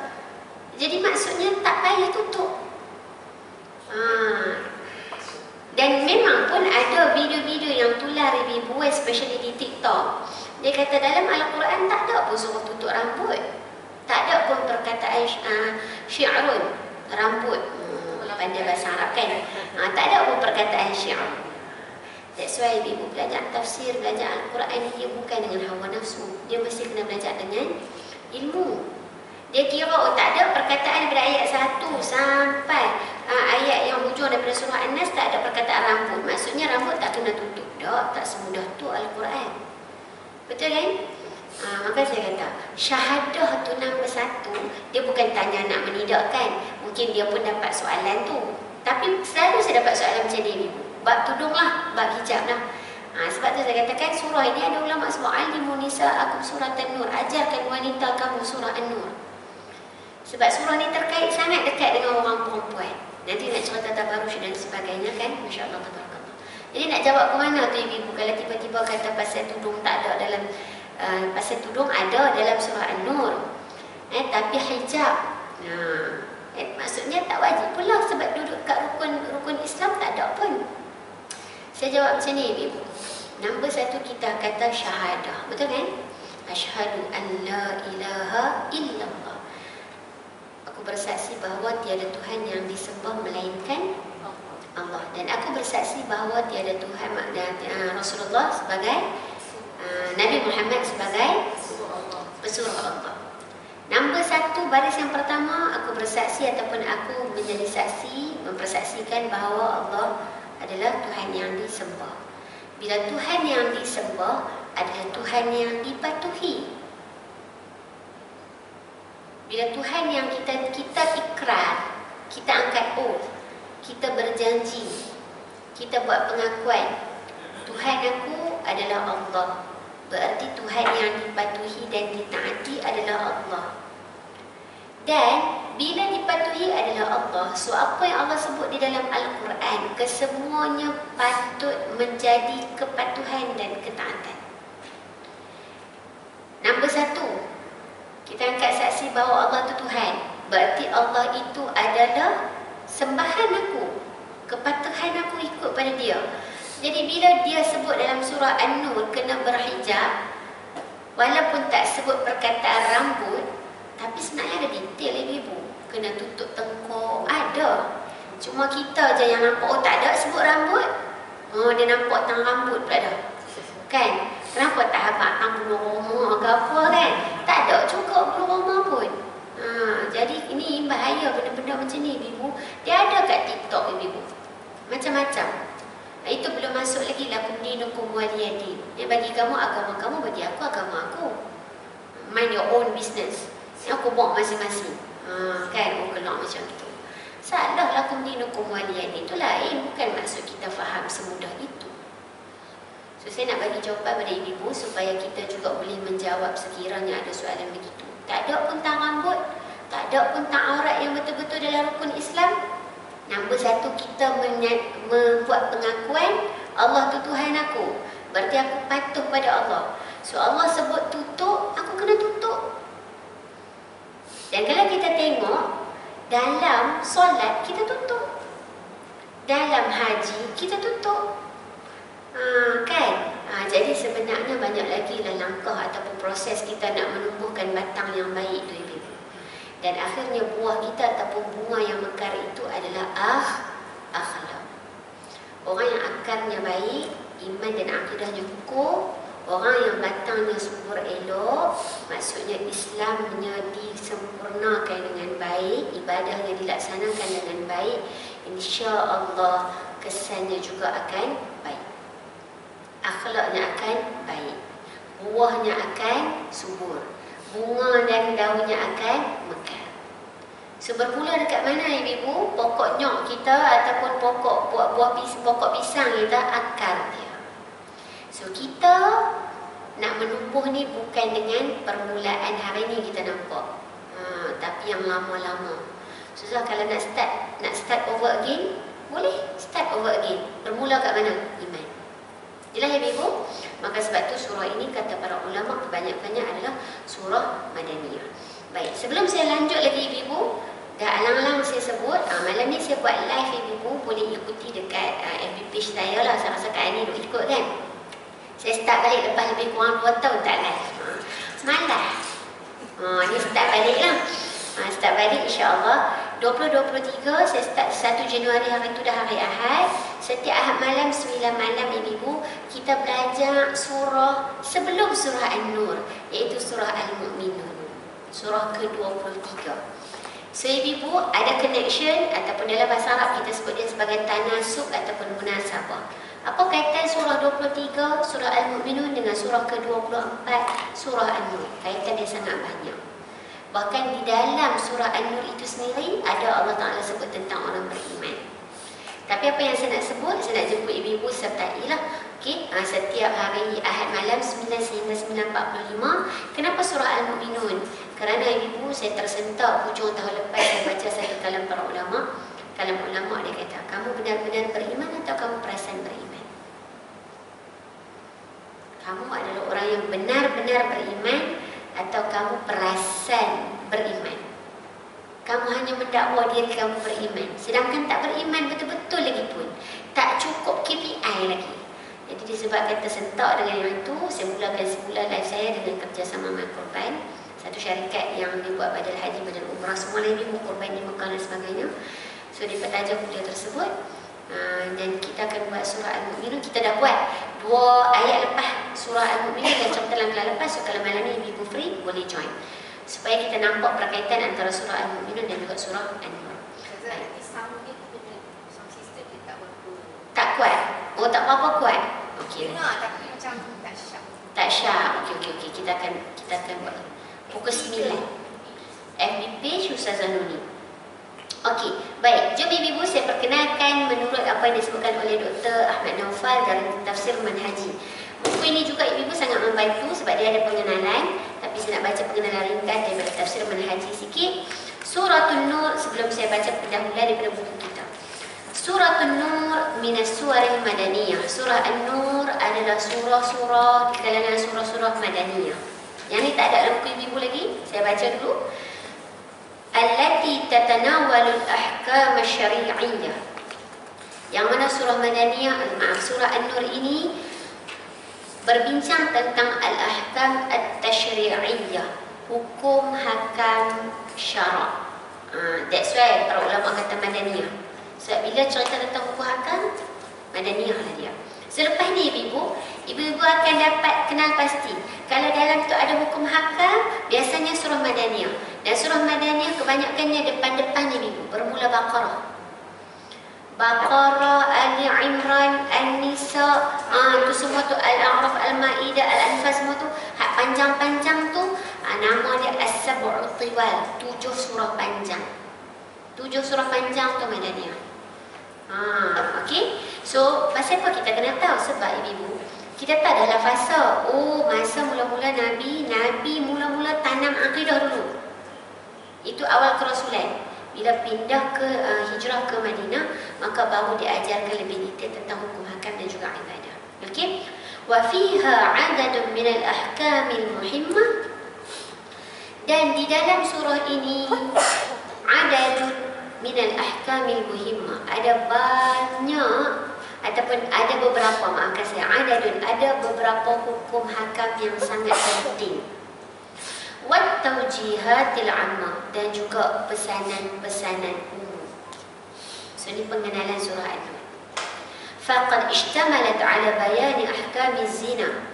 Jadi maksudnya tak payah tutup. Dan memang pun ada video-video yang tular ibu, especially di TikTok. Dia kata dalam Al-Quran tak ada pun suruh tutup rambut. Tak ada pun perkataan syi'run, rambut. Pandai bahasa Arab kan. Tak ada pun perkataan syi'run. That's why ibu belajar tafsir, belajar Al-Quran dia bukan dengan hawa nafsu. Dia mesti kena belajar dengan ilmu. Dia kira tak ada perkataan daripada ayat 1 sampai ayat yang hujung daripada surah An-Nas tak ada perkataan rambut. Maksudnya rambut tak kena tutup. Tak semudah tu Al-Quran. Betul kan? Maka saya kata syahadah tu nombor 1. Dia bukan tanya nak menidakkan. Mungkin dia pun dapat soalan tu. Tapi selalu saya dapat soalan macam ni ibu. Bab tudung lah, bab hijab lah. Sebab tu saya katakan surah ini ada ulama sebut alimun nisa'akum surah An-Nur. Ajarkan wanita kamu surah An-Nur. Sebab surah ni terkait sangat dekat dengan orang perempuan. Nanti nak cerita tabaruj dan sebagainya kan. Masya Allah, tabarakallah. Jadi nak jawab ke mana tu ibu? Kalau tiba-tiba kata pasal tudung tak ada dalam, pasal tudung ada dalam surah An-Nur. Tapi hijab, maksudnya tak wajib pula sebab duduk kat rukun Islam tak ada pun. Saya jawab macam ni ibu. Nombor 1 kita kata syahadah. Betul kan? Asyhadu an la ilaha illallah. Aku bersaksi bahawa tiada Tuhan yang disembah melainkan Allah. Dan aku bersaksi bahawa tiada Tuhan, Rasulullah sebagai Nabi Muhammad sebagai pesuruh Allah. Nombor 1, baris yang pertama, aku bersaksi ataupun aku menjadi saksi, mempersaksikan bahawa Allah adalah Tuhan yang disembah. Bila Tuhan yang disembah adalah Tuhan yang dipatuhi. Bila Tuhan yang kita ikrar, kita angkat oath, kita berjanji, kita buat pengakuan, Tuhan aku adalah Allah. Berarti Tuhan yang dipatuhi dan ditaati adalah Allah. Dan bila dipatuhi adalah Allah, so apa yang Allah sebut di dalam Al-Quran, kesemuanya patut menjadi kepatuhan dan ketaatan. Nombor 1, Kita angkat saksi bahawa Allah itu Tuhan. Berarti Allah itu adalah sembahan aku, kepatuhan aku ikut pada dia. Jadi bila dia sebut dalam surah An-Nur kena berhijab, walaupun tak sebut perkataan rambut, tapi sebenarnya ada detail ibu. Kena tutup tengkuk, ada. Cuma kita je yang nampak, oh tak ada sebut rambut. Oh, dia nampak tang rambut pula dah. Kan? Kenapa tak habaq bulu roma ke apa kan? Tak ada juga bulu roma pun. Jadi ini bahaya benda-benda macam ni ibu. Dia ada kat TikTok ibu. Macam-macam. Itu belum masuk lagi lakum dinukum waliyadin. Dia bagi kamu agama kamu, bagi aku agama aku. Mind your own business. Aku buat masing-masing. Kan? Oh kelak macam tu. Salah lakum dinukum waliyadin. Itu lain. Bukan maksud kita faham semudah itu. So saya nak bagi jawapan pada ibu supaya kita juga boleh menjawab sekiranya ada soalan begitu. Tak ada pun tang rambut. Tak ada pun tang aurat yang betul-betul dalam rukun Islam. Nombor satu, kita membuat pengakuan Allah tu Tuhan aku. Berarti aku patuh pada Allah. So Allah sebut tutup, aku kena tutup. Dan kalau kita tengok dalam solat kita tutup, dalam haji kita tutup, kan? Jadi sebenarnya banyak lagi lah langkah ataupun proses kita nak menumbuhkan batang yang baik tu ibu. Dan akhirnya buah kita ataupun bunga yang mekar itu adalah akhlak. Orang yang akarnya baik, iman dan akidahnya kukuh, orang yang batangnya subur elok, maksudnya Islamnya disempurnakan dengan baik, ibadahnya dilaksanakan dengan baik, insya-Allah kesannya juga akan baik. Akhlaknya akan baik. Buahnya akan subur. Bunga dan daunnya akan mekar. So bermula dekat mana ibu? Pokok nyok kita ataupun pokok pokok pisang kita, akar dia. So kita nak menumbuh ni bukan dengan permulaan hari ni kita nampak. Tapi yang lama-lama. Susah kalau nak start over again, boleh start over again. Bermula kat mana? Iman. Jelas ya ibu? Maka sebab tu surah ini kata para ulama kebanyakannya adalah surah Madaniyah. Baik, sebelum saya lanjut lagi ibu, dah alang-alang saya sebut, malam ni saya buat live ibu, boleh ikuti dekat FB page saya lah. Saya rasa Kak Ani duk ikut kan. Saya start balik lepas lebih kurang 2 tahun tak live. Malah. Ni start balik lah. Start balik insya-Allah 2023 saya start 1 Januari, hari tu dah hari Ahad. Setiap Ahad malam 9 malam ibu kita belajar surah sebelum surah An-Nur, iaitu surah Al-Mu'minun, surah ke-23. So ibu ada connection ataupun dalam bahasa Arab kita sebut dia sebagai tanasub ataupun munasabah. Apa kaitan surah 23 surah Al-Mu'minun dengan surah ke-24 surah An-Nur? Kaitan dia sangat banyak. Bahkan di dalam surah An-Nur itu sendiri ada Allah Ta'ala sebut tentang orang beriman. Tapi apa yang saya nak sebut, saya nak jemput ibu-ibu sertailah. Okay? Setiap hari Ahad malam 9 sehingga 9.45. Kenapa surah Al-Mu'minun? Kerana ibu saya tersentak hujung tahun lepas saya baca satu kalam para ulama. Kalam ulama dia kata, kamu benar-benar beriman atau kamu perasan beriman? Kamu adalah orang yang benar-benar beriman atau kamu perasan beriman? Kamu hanya mendakwa diri kamu beriman, sedangkan tak beriman betul-betul lagi pun. Tak cukup KPI lagi. Jadi disebabkan tersentak dengan yang itu, saya mulakan semula live saya dengan kerjasama My Korban, satu syarikat yang dibuat badal haji, badal umrah, semua lain korban di Mekah dan sebagainya. So di petaja kuliah tersebut, dan kita akan buat surah Al-Mu'minun. Kita dah buat 2 ayat lepas surah Al-Mu'minun dan chapter langkah lepas. So kalau malam ni ibu free, boleh join supaya kita nampak perkaitan antara surah Al-Mu'minun dan juga surah An-Nur. Tak kuat? Oh, tak apa-apa kuat? Okey. Tapi macam tak syak. Tak syak. Okey. Kita akan buat pukul 9. FB page Ustazah Nuni. Okey, baik. Jom ibu-ibu saya perkenalkan menurut apa yang disebutkan oleh Dr. Ahmad Naufal dari Tafsir Manhaji. Buku ini juga ibu-ibu sangat membantu sebab dia ada pengenalan. Tapi saya nak baca pengenalan ringkas daripada Tafsir Manhaji sikit. Suratul Nur, sebelum saya baca pendahuluan daripada buku kita. Suratul Nur minas suwaril madaniyah. Surah An-Nur adalah surah-surah di kalangan surah-surah madaniyah. Yang ni tak ada dalam buku ibu lagi. Saya baca dulu. Allati tatanawalu al-ahkam asy-syari'iyyah. Yang mana surah Madaniyah, surah An-Nur ini berbincang tentang al-ahkam at-tashri'iyyah, hukum hakam syarak. That's why para ulama kata Madaniyah. Sebab bila cerita tentang hukum hakam, Madaniyah lah dia. Selepas ni ibu-ibu akan dapat kenal pasti. Kalau dalam tu ada hukum hakam, biasanya surah Madaniyah. Dan surah Madaniyah kebanyakannya depan-depannya ibu. Bermula Baqarah. Baqarah, Ali Imran, An-Nisa, tu semua tu, Al-A'raf, Al-Ma'idah, Al-Anfal, semua tu hak panjang-panjang tu, nama dia As-Sab'ut Tiwal, 7 surah panjang. 7 surah panjang tu Madaniyah. Okey. So, pasal apa kita kena tahu? Sebab ibu, kita tak dalam fasa, masa mula-mula Nabi mula-mula tanam akidah dulu. Itu awal kerasulan. Bila pindah ke hijrah ke Madinah, maka baru diajarkan lebih detail tentang hukum hakam dan juga ibadah. Okey? Wa fiha 'adadun min al-ahkamil muhimmah. Dan di dalam surah ini 'adadun min al-ahkamil muhimmah. Ada banyak ataupun ada beberapa, maafkan saya, 'adadun, ada beberapa hukum hakam yang sangat penting. Wat taujihatil ammah, dan juga pesanan-pesanan umum. So ini pengenalan surah An-Nur. Faqad ishtamalat ala bayani ahkamiz zina.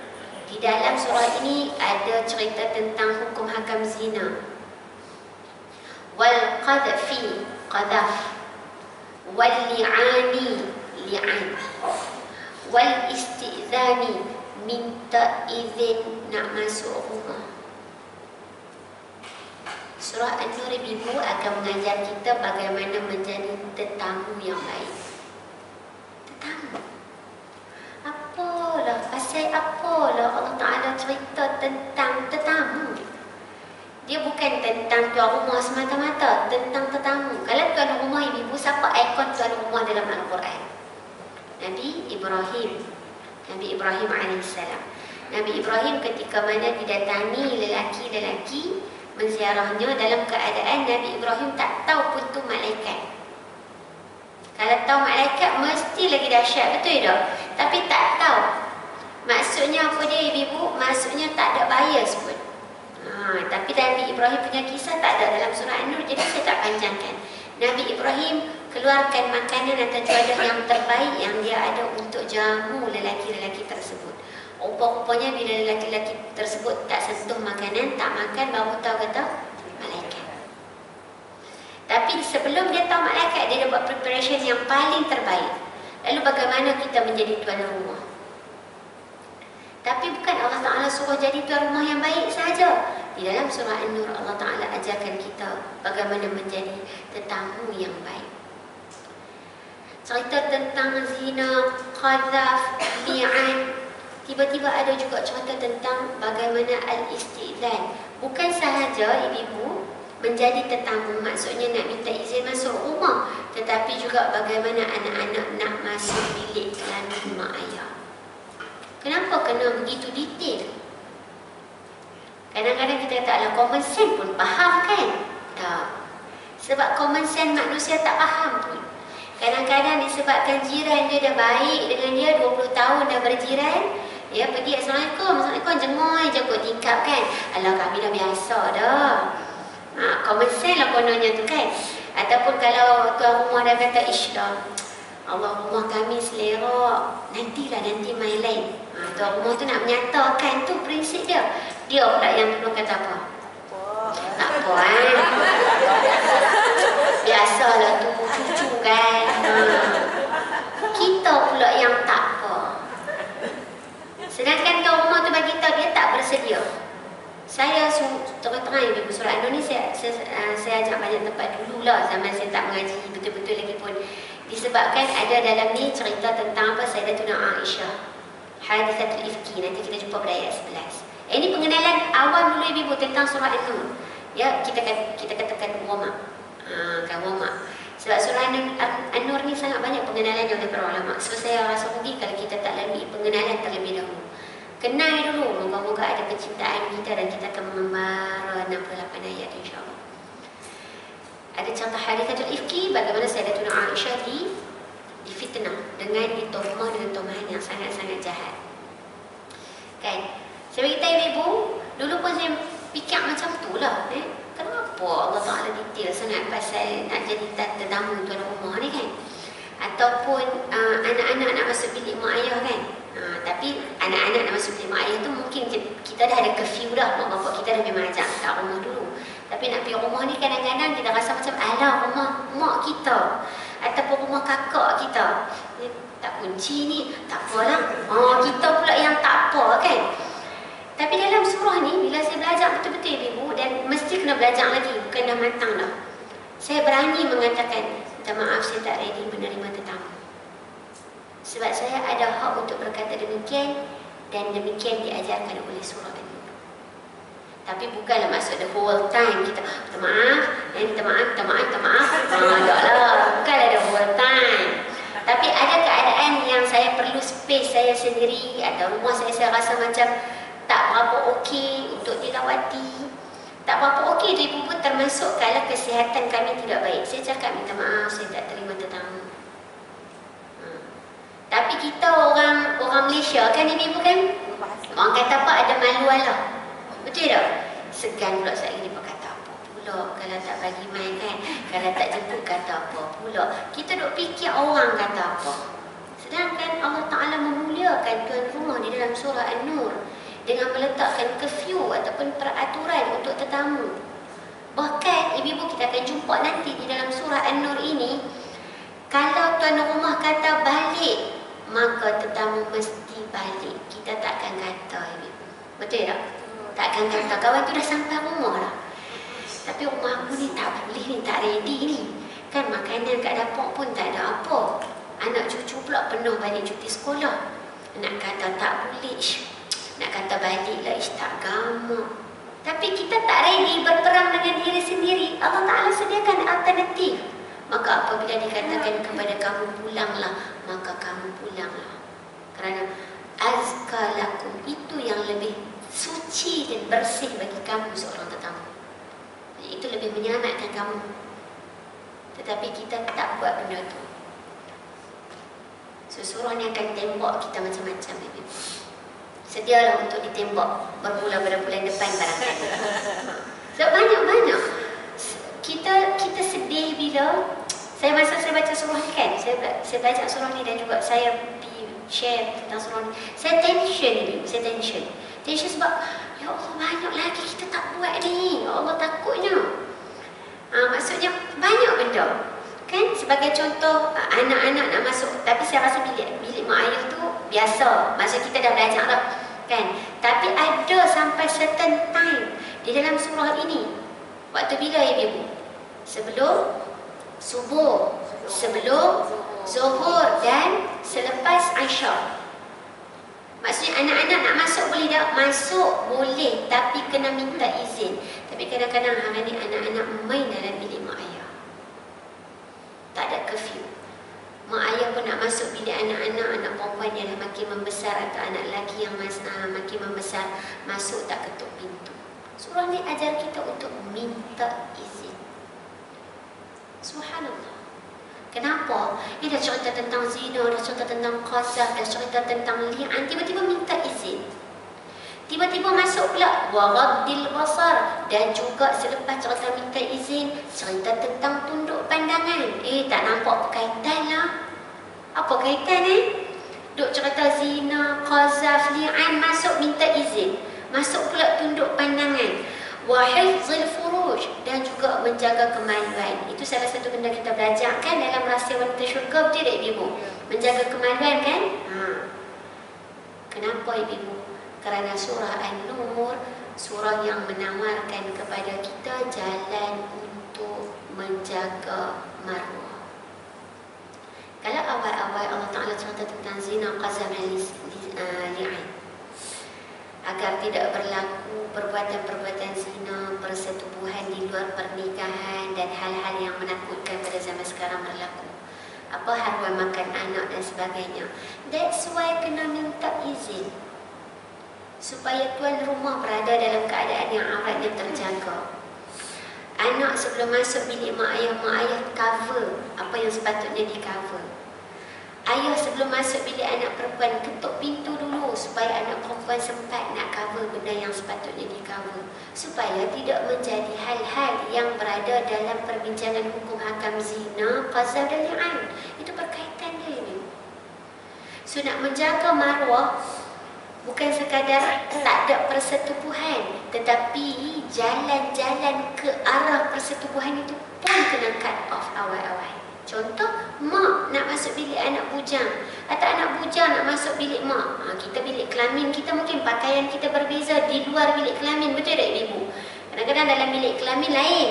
Di dalam surah ini ada cerita tentang hukum hakam zina. Wal qadfi, qadaf. Wal li'ani, li'an. Wal istizani, minta izin nak masuk rumah. Surah An-Nur ibu akan mengajar kita bagaimana menjadi tetamu yang baik. Tetamu. Pasal apalah Allah Ta'ala cerita tentang tetamu. Dia bukan tentang tuan rumah semata-mata, tentang tetamu. Kalau tuan rumah ibu, siapa ikon tuan rumah dalam Al-Quran? Nabi Ibrahim AS. Nabi Ibrahim ketika mana didatangi lelaki-lelaki menziarahnya, dalam keadaan Nabi Ibrahim tak tahu pun tu malaikat. Kalau tahu malaikat mesti lagi dahsyat, betul tak? Tapi tak tahu. Maksudnya apa dia ibu? Maksudnya tak ada bias pun. Tapi Nabi Ibrahim punya kisah tak ada dalam surah An-Nur, jadi saya tak panjangkan. Nabi Ibrahim keluarkan makanan atau juadah yang terbaik yang dia ada untuk jamu lelaki-lelaki tersebut. Rupa-rupanya bila lelaki-lelaki tersebut tak sentuh makanan, tak makan, baru tahu kata malaikat. Tapi sebelum dia tahu malaikat, dia dah buat preparation yang paling terbaik. Lalu bagaimana kita menjadi tuan rumah? Tapi bukan Allah Ta'ala suruh jadi tuan rumah yang baik sahaja. Di dalam surah An-Nur, Allah Ta'ala ajarkan kita bagaimana menjadi tetamu yang baik. Cerita tentang zina, qadhaf, li'an. Tiba-tiba ada juga cerita tentang bagaimana al-istizan. Bukan sahaja ibu menjadi tetamu, maksudnya nak minta izin masuk rumah, tetapi juga bagaimana anak-anak nak masuk bilik kelamin mak ayah. Kenapa kena begitu detail? Kadang-kadang kita taklah common sense pun faham kan? Tak. Sebab common sense manusia tak faham pun. Kadang-kadang disebabkan jiran dia dah baik dengan dia 20 tahun dah berjiran, dia pergi Assalamualaikum, jengoi je kot tingkap kan. Alah, kami dah biasa dah. Common sense lah kononnya tu kan. Ataupun kalau tuan rumah dah kata, ish dah, Allah, rumah kami selera, nanti main lain. Tuan rumah tu nak menyatakan tu prinsip dia. Dia pula yang dulu kata apa? Tak apa biasalah tu cucu kan. Kita pula yang tak apa. Sedangkan tuan rumah tu bagi tahu dia tak bersedia. Saya terang-terang ibu, surah An-Nur ni saya ajak banyak tempat dululah, zaman saya tak mengaji betul-betul lagi pun. Disebabkan ada dalam ni cerita tentang apa, Sayyidatuna Aisyah, Hadithatul Ifki. Nanti kita jumpa pada ayat 11. Ini pengenalan awal dulu ibu tentang surah An-Nur. Ya, kita katakan warm up. Warm up. Sebab surah An-Nur ni sangat banyak pengenalan oleh para ulama. So saya rasa rugi kalau kita tak lalui pengenalan terlebih dahulu. Kenal dulu, moga-moga ada kecintaan kita dan kita akan membara 68 ayat insya-Allah. Ada contoh hadithatul ifki, bagaimana Sayyidatuna Aisyah difitnah dengan dituhmah dengan tuduhan yang sangat-sangat jahat. Kan? Saya beritahu ibu, dulu pun saya fikir macam tu lah. Kenapa Allah Ta'ala detail sangat pasal nak jadi tetamu tuan rumah ni kan? Ataupun anak-anak nak masuk bilik mak ayah kan? Tapi anak-anak nak masuk bilik mak ayah tu mungkin kita dah ada curfew dah. Mak bapak kita dah memang ajak kat rumah dulu. Tapi nak pergi rumah ni kadang-kadang kita rasa macam alah rumah mak kita ataupun rumah kakak kita. Tak kunci ni, tak apalah. Kita pula yang tak apa kan? Tapi dalam surah ni bila saya belajar betul-betul ibu, dan mesti kena belajar lagi, bukan dah matang dah. Saya berani mengatakan, minta maaf saya tak ready menerima tetamu. Sebab saya ada hak untuk berkata demikian dan demikian diajarkan oleh surah ini. Tapi bukanlah maksud the whole time kita minta maaf, minta maaf, minta maaf, minta maaf. Taklah, bukanlah the whole time. Tapi ada keadaan yang saya perlu space saya sendiri atau rumah saya rasa macam tak berapa okey untuk dilawati. Tak berapa okey tu ibu pun termasuk kalau kesihatan kami tidak baik. Saya cakap minta maaf saya tak terima tetamu. Tapi kita orang Malaysia kan ibu kan? Orang kata apa ada malu Allah. Betul tak? Segan pula saya ini berkata apa pula kalau tak bagi main kan? Kalau tak jemput kata apa pula? Kita duk fikir orang kata apa. Sedangkan Allah Ta'ala memuliakan tuan rumah di dalam surah An-Nur dengan meletakkan curfew ataupun peraturan untuk tetamu. Bahkan ibu-ibu kita akan jumpa nanti di dalam surah An-Nur ini, kalau tuan rumah kata balik, maka tetamu mesti balik. Kita takkan kata ibu. Betul tak? Takkan kata kawan tu dah sampai rumah lah. Tapi rumah aku ni tak boleh ni, tak ready ni. Kan makanan kat dapur pun tak ada apa. Anak cucu pula penuh balik cuti sekolah. Nak kata tak boleh, nak kata balik lah, tak gamak. Tapi kita tak ready berperang dengan diri sendiri. Allah Ta'ala sediakan alternatif. Maka apabila dikatakan kepada kamu pulanglah, maka kamu pulanglah. Kerana azka lakum, itu yang lebih suci dan bersih bagi kamu seorang tetamu. Itu lebih menyelamatkan kamu. Tetapi kita tak buat benda tu. Surah ni akan tembak kita macam-macam. Sedialah untuk ditembak berbulan-bulan depan barangkali. Sebab banyak-banyak kita sedih bila masa saya baca surah ni kan, saya baca surah ni dan juga saya share tentang surah ni, saya tension sebab ya Allah banyak lagi kita tak buat ni. Ya Allah takutnya. Maksudnya banyak benda kan. Sebagai contoh, anak-anak nak masuk, tapi saya rasa bilik mak ayah tu biasa, maksud kita dah belajar lah kan. Tapi ada sampai certain time di dalam surah ini. Waktu bila ibu? Sebelum subuh, sebelum zuhur dan selepas Aisyah. Maksudnya anak-anak nak masuk boleh tak? Masuk boleh, tapi kena minta izin. Tapi kadang-kadang hari ni anak-anak main dalam bilik mak ayah. Tak ada curfew. Mak ayah pun nak masuk bilik anak-anak, anak perempuan yang dah makin membesar atau anak lelaki yang makin membesar, masuk tak ketuk pintu. Surah ni ajar kita untuk minta izin. Subhanallah. Kenapa? Dia dah cerita tentang zina, dah cerita tentang qazaf, dah cerita tentang li'an, tiba-tiba minta izin. Tiba-tiba masuk pula waraddil basar, dan juga selepas cerita minta izin, cerita tentang tunduk pandangan. Tak nampak berkaitan lah. Apa kaitan Duk cerita zina, qazaf, li'an, masuk minta izin. Masuk pula tunduk pandangan. Wa hifzil furuj, dan juga menjaga kemaluan. Itu salah satu benda kita belajar kan dalam rahsia wanita syurga, betul tak ibu? Menjaga kemaluan kan? Kenapa ibu? Kerana surah An-Nur, surah yang menawarkan kepada kita jalan untuk menjaga maruah. Kalau awal-awal Allah Ta'ala cerita tentang zina, qazaf dan li'an, agar tidak berlaku perbuatan-perbuatan zina, persetubuhan di luar pernikahan dan hal-hal yang menakutkan pada zaman sekarang berlaku. Apa haruan makan anak dan sebagainya. That's why kena minta izin. supaya tuan rumah berada dalam keadaan yang auratnya terjaga. Anak sebelum masuk bilik mak ayah cover apa yang sepatutnya di cover. Ayah sebelum masuk bilik anak perempuan ketuk pintu dulu supaya anak perempuan sempat nak cover benda yang sepatutnya di cover, supaya tidak menjadi hal-hal yang berada dalam perbincangan hukum hakam zina, qazaf dan li'an. Itu berkaitan dia ini. So nak menjaga maruah bukan sekadar tak ada persetubuhan, tetapi jalan-jalan ke arah persetubuhan itu pun kena cut off awal-awal. Contoh, mak nak masuk bilik anak bujang atau anak bujang nak masuk bilik mak. Kita bilik kelamin kita mungkin pakaian kita berbeza di luar bilik kelamin, betul tak ibu? Kadang-kadang dalam bilik kelamin lain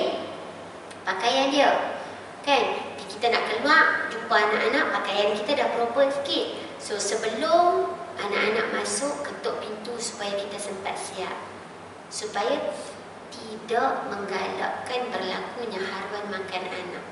pakaian dia, kan? Kita nak keluar jumpa anak-anak, pakaian kita dah proper sikit. So sebelum anak-anak masuk, ketuk pintu supaya kita sempat siap, supaya tidak menggalakkan berlakunya haruan makan anak.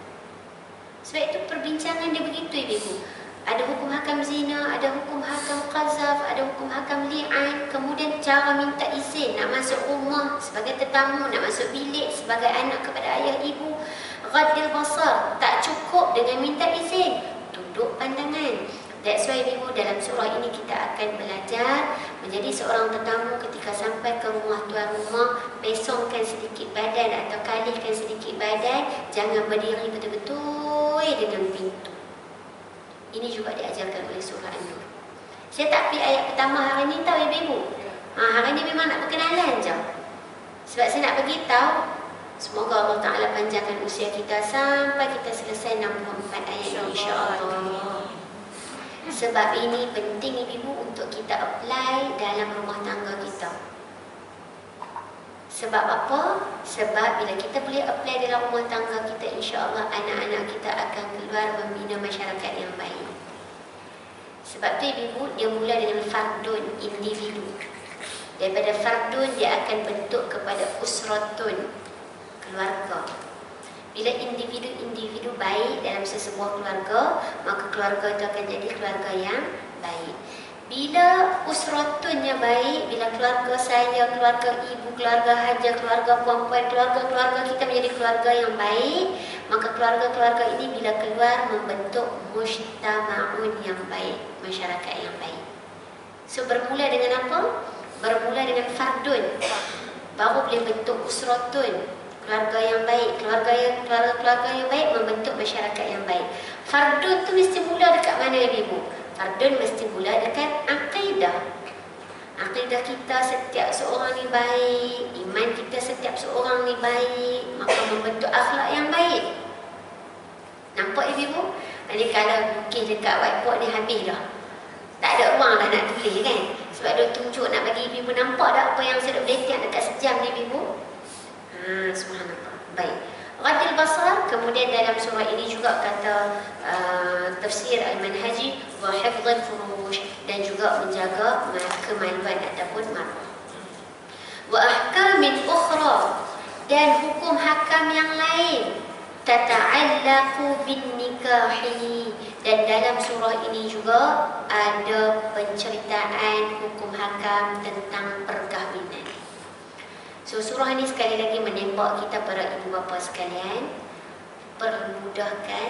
Sebab itu perbincangan dia begitu ibu. Ada hukum hakam zina, ada hukum hakam qazaf, ada hukum hakam li'an. Kemudian cara minta izin nak masuk rumah sebagai tetamu, nak masuk bilik sebagai anak kepada ayah ibu. Ghaddil basar, tak cukup dengan minta izin, tunduk pandangan. That's why ibu, dalam surah ini kita akan belajar menjadi seorang tetamu. Ketika sampai ke rumah tuan rumah, pesongkan sedikit badan atau kalihkan sedikit badan, jangan berdiri betul-betul dengan pintu. Ini juga diajarkan oleh surah An-Nur. Saya tak pergi ayat pertama hari ni tahu ibu. Hari ni memang nak berkenalan je. Sebab saya nak bagi tahu, semoga Allah Ta'ala panjangkan usia kita sampai kita selesai 64 ayat ini, insya-Allah. Sebab ini penting ibu untuk kita apply dalam rumah tangga kita. Sebab apa? Sebab bila kita boleh apply dalam rumah tangga kita, insya-Allah anak-anak kita akan keluar membina masyarakat yang baik. Sebab tu ibu, dia mula dengan fardun, individu. Daripada fardun dia akan bentuk kepada usratun, keluarga. Bila individu-individu baik dalam sesebuah keluarga, maka keluarga itu akan jadi keluarga yang baik. Bila usratunnya baik, bila keluarga saya, keluarga ibu, keluarga haja, keluarga perempuan, keluarga kita menjadi keluarga yang baik, maka keluarga-keluarga ini bila keluar membentuk mujtama'un yang baik, masyarakat yang baik. So bermula dengan apa? Bermula dengan fardun, baru boleh bentuk usratun, keluarga yang baik. Keluarga yang baik membentuk masyarakat yang baik. Fardun tu mesti mula dekat mana ibu? Fardun mesti mula dekat akidah. Akidah kita setiap seorang ni baik, iman kita setiap seorang ni baik, maka membentuk akhlak yang baik. Nampak ibu? Jadi kalau lukis dekat whiteboard ni habis dah. Tak ada ruang dah nak tulis kan? Sebab dia tunjuk nak bagi ibu nampak tak apa yang saya dah beletak dekat sejam ni ibu? Subhanallah. Baik. Ghaddil basar, kemudian dalam surah ini juga kata tafsir al-manhaji wa hifdhul furuj, dan juga menjaga kemaluan ataupun maruah. Wa ahkamin ukhra, dan hukum hakam yang lain, tata'allaqu bin nikahi, dan dalam surah ini juga ada penceritaan hukum hakam tentang perkahwinan. So surah ini sekali lagi menembak kita para ibu bapa sekalian, permudahkan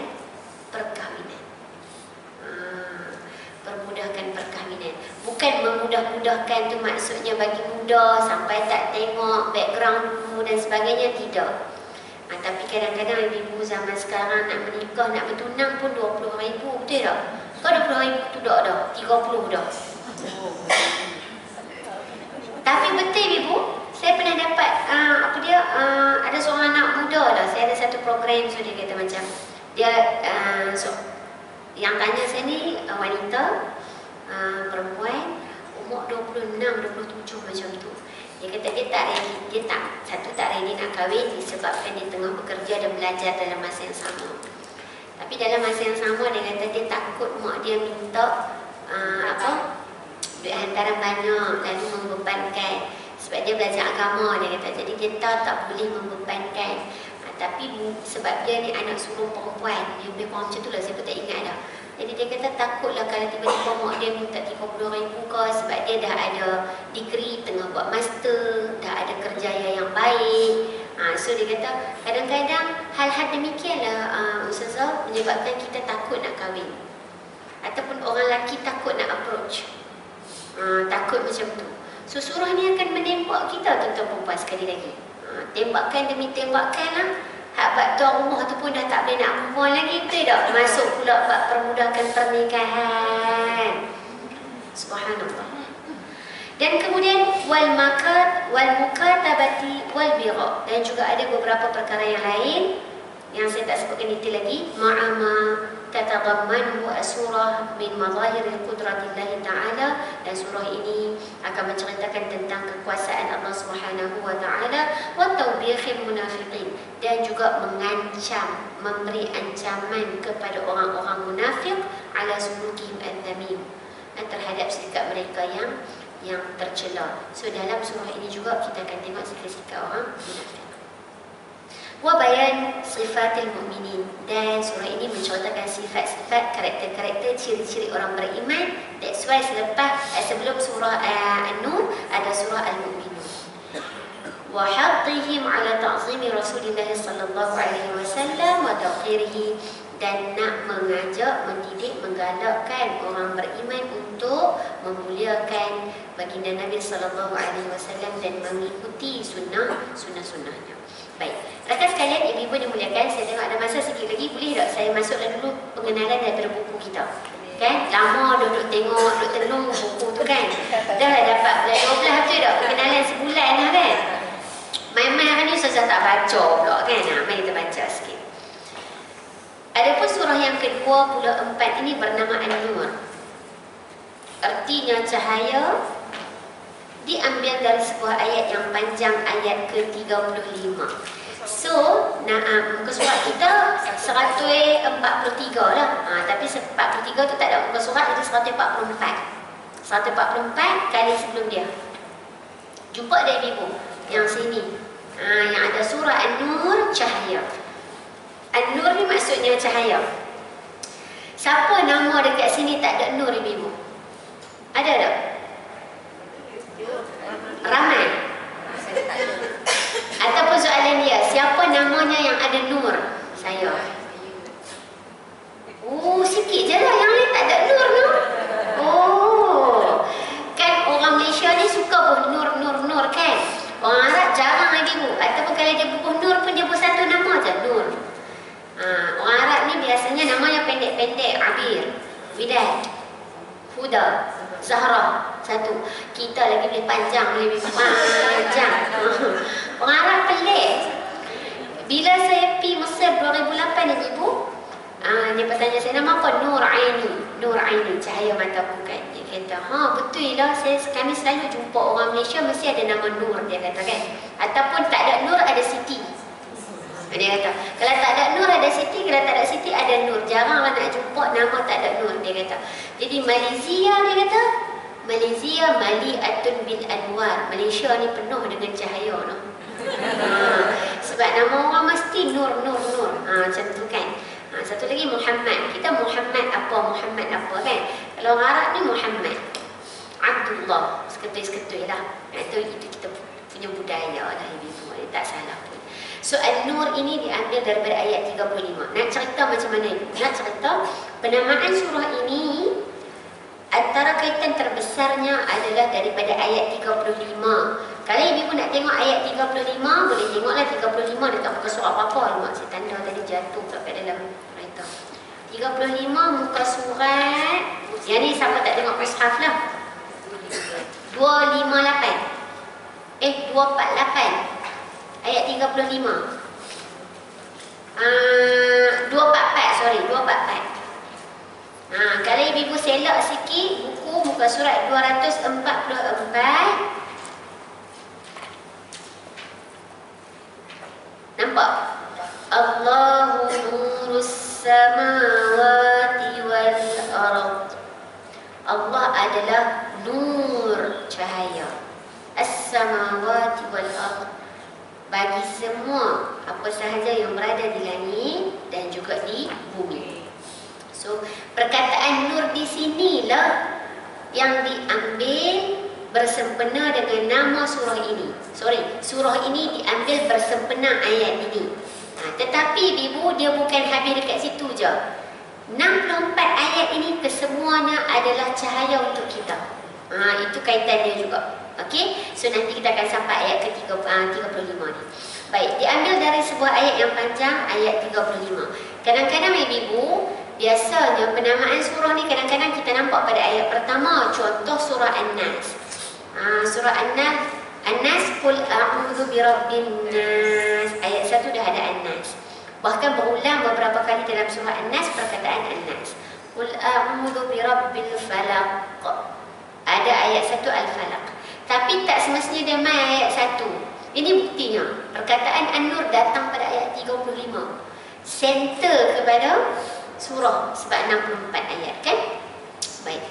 perkahwinan. Permudahkan perkahwinan. Bukan memudah-mudahkan tu maksudnya bagi mudah sampai tak tengok background dulu dan sebagainya, tidak. Tapi kadang-kadang ibu zaman sekarang nak menikah, nak bertunang pun 20,000, betul tak? Kau 20,000 tu dah 30 dah. Tapi betul ibu, saya pernah dapat ada seorang anak muda lah. Saya ada satu program, so dia kata macam dia yang tanya saya ni wanita, perempuan umur 26, 27 macam tu. Dia kata dia tak ready, tak ready nak kahwin disebabkan dia tengah bekerja dan belajar dalam masa yang sama. Tapi dalam masa yang sama dia kata dia takut mak dia minta duit hantaran banyak lalu membebankan. Sebab dia belajar agama, dia kata, jadi dia tahu tak boleh membebankan. Tapi sebab dia ni anak sulung perempuan, yang lebih kurang macam tu lah, saya pun tak ingat dah. Jadi dia kata takutlah kalau tiba-tiba mak dia minta 30,000 ke, sebab dia dah ada degree, tengah buat master, dah ada kerjaya yang baik. So dia kata kadang-kadang hal-hal demikianlah Ustazah menyebabkan kita takut nak kahwin. Ataupun orang lelaki takut nak approach. Takut macam tu. So surah ni akan menembak kita tuan-tuan perempuan sekali lagi. Tembakan demi tembakan lah. Hak bab tuan rumah tu pun dah tak boleh nak move on lagi, betul tak? Masuk pula bab permudahkan pernikahan. Subhanallah. Dan kemudian wal mukatabati wal bira, dan juga ada beberapa perkara yang lain yang saya tak sebutkan detail lagi. Ma'ama tatadammanhu as-surah min mazahiril qudratillahi ta'ala, dan surah ini akan menceritakan tentang kekuasaan Allah Subhanahu wa ta'ala, wa tawbikhil munafiqin, dan juga mengancam, memberi ancaman kepada orang-orang munafik ala sulukihim al-dhamim, terhadap sikap mereka yang tercela. So dalam surah ini juga kita akan tengok sikap-sikap orang munafik. Wa bayan sifatil mu'minin, dan surah ini menceritakan sifat-sifat, karakter-karakter, ciri-ciri orang beriman. That's why sebelum surah An-Nur ada surah Al-Mu'minun. Wa haddihim ala ta'zimi Rasulillah sallallahu alaihi wasallam wa tawqirihi, dan nak mengajak, mendidik, menggalakkan orang beriman untuk memuliakan baginda Nabi sallallahu alaihi wasallam dan mengikuti sunnah-sunnahnya. Baik, rakan sekalian, ibu-ibu dimuliakan, saya tengok ada masa sikit lagi, boleh tak saya masuklah dulu pengenalan daripada buku kita? Kan? Lama duduk tengok, duduk tenung buku tu kan. Dah dapat bulan 12 tu dah pengenalan sebulan lah kan. Main-main hari ni Ustazah tak baca pula kan. Mari kita baca sikit. Adapun surah yang ke-24 ini bernama An-Nur. Artinya cahaya, diambil dari sebuah ayat yang panjang, ayat ke-35. So, muka surat kita 143 lah. Tapi 43 tu tak ada muka surat, jadi 144. 144 kali sebelum dia. Jumpa ada ibu yang sini. Yang ada surah An-Nur, cahaya. An-Nur ni maksudnya cahaya. Siapa nama dekat sini tak ada nur, ibu? Ada tak? Ramai. Ataupun soalan dia, siapa namanya yang ada nur? Saya. Sikit je lah, yang lain tak ada nur no? Kan orang Malaysia ni suka buh nur kan. Orang Arab jarang lagi bu. Ataupun kalau dia buh nur pun dia buh satu nama je, nur. Orang Arab ni biasanya namanya pendek-pendek, Abir, Widad, Huda, Zahra, satu. Kita lagi boleh panjang, lebih panjang. Orang Arab pelik. Bila saya pergi Mesir 2008 ni ibu, dia bertanya saya, nama apa? Nur Aini, cahaya mataku kan. Dia kata, betul lah, kami selalu jumpa orang Malaysia mesti ada nama Nur, dia kata kan. Ataupun tak ada Nur, ada Siti. Dia kata, kalau tak ada Nur ada Siti, kalau tak ada Siti ada Nur. Jarang lah nak jumpa nama tak ada Nur, dia kata. Jadi Malaysia, dia kata, Malaysia mali'atun bil anwar. Malaysia ni penuh dengan cahaya no? Sebab nama orang mesti Nur. Macam tu kan. Satu lagi Muhammad. Kita Muhammad apa kan. Kalau orang Arab ni Muhammad, Abdullah, seketui lah. Itu kita punya budaya lah, ibu-ibu. Tak salah pun. So An-Nur ini diambil daripada ayat 35. Nak cerita macam mana ini? Nak cerita penamaan surah ini, antara kaitan terbesarnya adalah daripada ayat 35. Kalau ibu nak tengok ayat 35, boleh tengoklah 35 dekat muka surat apa-apa. Mak saya tanda tadi jatuh kat dalam kereta. 35 muka surat. Yang ni siapa tak tengok mushaf lah. 258. 248. Ayat 35. 244. Kalau ibu selak sikit buku muka surat 244. Nampak? Allahu nurus samawati wal ardh. Allah adalah nur, cahaya. As-samawati wal ardh, bagi semua apa sahaja yang berada di langit dan juga di bumi. So, perkataan nur di sinilah yang diambil bersempena dengan nama surah ini. Surah ini diambil bersempena ayat ini. Tetapi ibu, dia bukan habis dekat situ je. 64 ayat ini kesemuanya adalah cahaya untuk kita. Itu kaitan dia juga. Okey, so nanti kita akan sampai ayat ke-35 ni. Baik, diambil dari sebuah ayat yang panjang, ayat 35. Kadang-kadang ibu, biasanya penamaan surah ni kadang-kadang kita nampak pada ayat pertama. Contoh surah An-Nas. Surah An-Nas, qul a'udzu birabbin nas. Ayat 1 dah ada An-Nas. Bahkan berulang beberapa kali dalam surah An-Nas perkataan An-Nas. Qul a'udzu birabbil falaq. Ada ayat 1 Al-Falaq. Tapi tak semestinya dia main ayat 1. Ini buktinya. Perkataan An-Nur datang pada ayat 35. Center kepada surah sebab 64 ayat kan? Baik.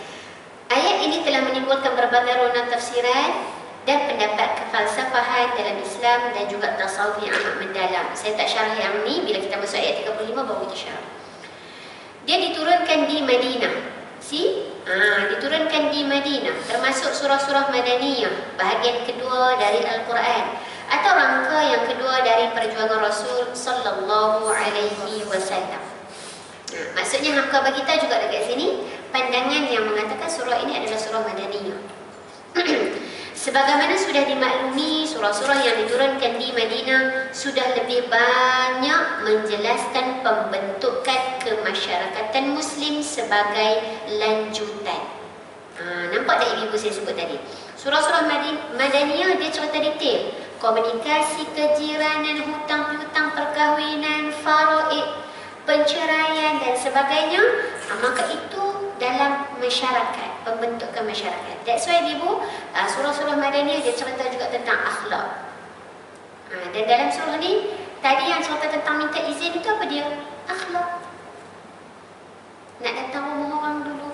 Ayat ini telah menimbulkan berbagai rona tafsiran dan pendapat kefalsafahan dalam Islam dan juga tasawuf yang amat mendalam. Saya tak syarah yang ni, bila kita masuk ayat 35 baru kita syarah. Dia diturunkan di Madinah. Diturunkan di Madinah, termasuk surah-surah Madaniyah, bahagian kedua dari Al-Quran atau rangka yang kedua dari perjuangan Rasul sallallahu alaihi wasallam. Maksudnya hamka bagi kita juga dekat sini pandangan yang mengatakan surah ini adalah surah Madaniyah. Sebagaimana sudah dimaklumi, surah-surah yang diturunkan di Madinah sudah lebih banyak menjelaskan pembentukan kemasyarakatan Muslim sebagai lanjutan. Nampak tak ibu saya sebut tadi? Surah-surah Madaniyah dia cerita detail. Komunikasi, kejiranan, hutang piutang, perkahwinan, faraid, penceraian dan sebagainya. Maka itu dalam masyarakat, pembentukan masyarakat. That's why ibu, surah-surah Madaniyah dia cerita juga tentang akhlak. Dan dalam surah ni, tadi yang cerita tentang minta izin itu apa dia? Akhlak. Nak datang rumah orang dulu,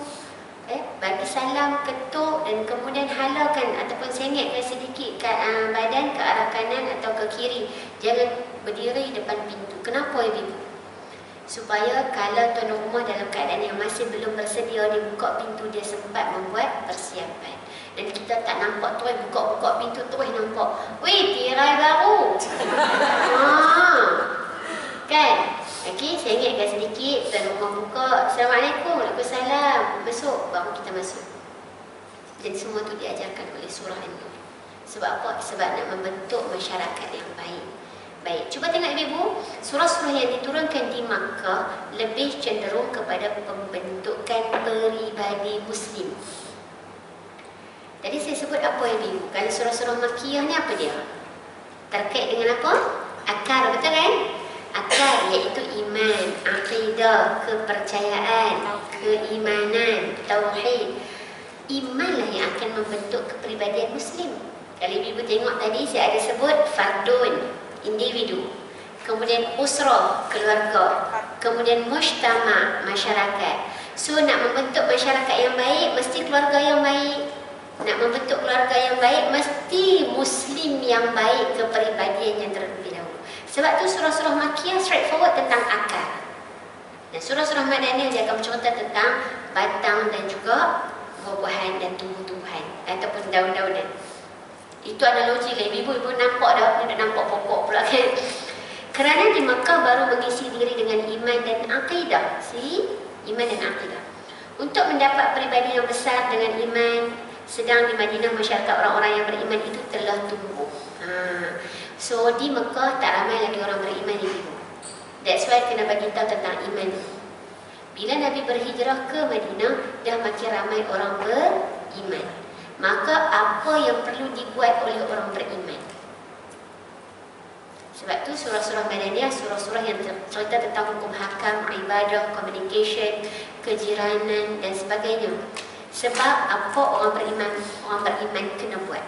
bagi salam, ketuk dan kemudian halalkan ataupun sengetkan sedikit ke badan ke arah kanan atau ke kiri. Jangan berdiri depan pintu. Kenapa ibu? Supaya kalau tuan rumah dalam keadaan yang masih belum bersedia, dia buka pintu, dia sempat membuat persiapan. Dan kita tak nampak terus buka pintu terus nampak, weh, tirai baru. Kan? Okey, saya ingatkan sedikit, tuan rumah buka, Assalamualaikum, Waalaikumsalam, masuk, baru kita masuk. Dan semua tu diajarkan oleh surah An-Nur. Sebab apa? Sebab nak membentuk masyarakat yang baik. Baik, cuba tengok ibu, surah-surah yang diturunkan di Makkah lebih cenderung kepada pembentukan peribadi Muslim. Tadi saya sebut apa ibu? Kalau surah-surah Makkiyah ni apa dia? Terkait dengan apa? Akar, betul kan? Akar iaitu iman, akidah, kepercayaan, keimanan, tauhid. Imanlah yang akan membentuk kepribadian Muslim. Kalau ibu tengok tadi saya ada sebut fardun, individu, kemudian usrah, keluarga, kemudian mujtama, masyarakat. So nak membentuk masyarakat yang baik mesti keluarga yang baik. Nak membentuk keluarga yang baik mesti Muslim yang baik kepribadiannya terlebih dahulu. Sebab tu surah-surah Makkiyah straightforward tentang akar. Dan surah-surah Madaniyah dia akan bercerita tentang batang dan juga buah-buahan dan tumbuh-tumbuhan ataupun daun-daunan. Itu analogi lah, ibu-ibu nampak dah, dia nampak pokok pula kan. Kerana di Makkah baru mengisi diri dengan iman dan akidah. Iman dan akidah. Untuk mendapat peribadi yang besar dengan iman, sedang di Madinah masyarakat orang-orang yang beriman itu telah tumbuh. So di Makkah tak ramai lagi orang beriman ibu. That's why kena bagi tahu tentang iman. Bila Nabi berhijrah ke Madinah, dah makin ramai orang beriman. Maka apa yang perlu dibuat oleh orang beriman? Sebab tu surah-surah Madaniyah, surah-surah yang cerita tentang hukum hakam, ibadah, communication, kejiranan dan sebagainya. Sebab apa orang beriman kena buat.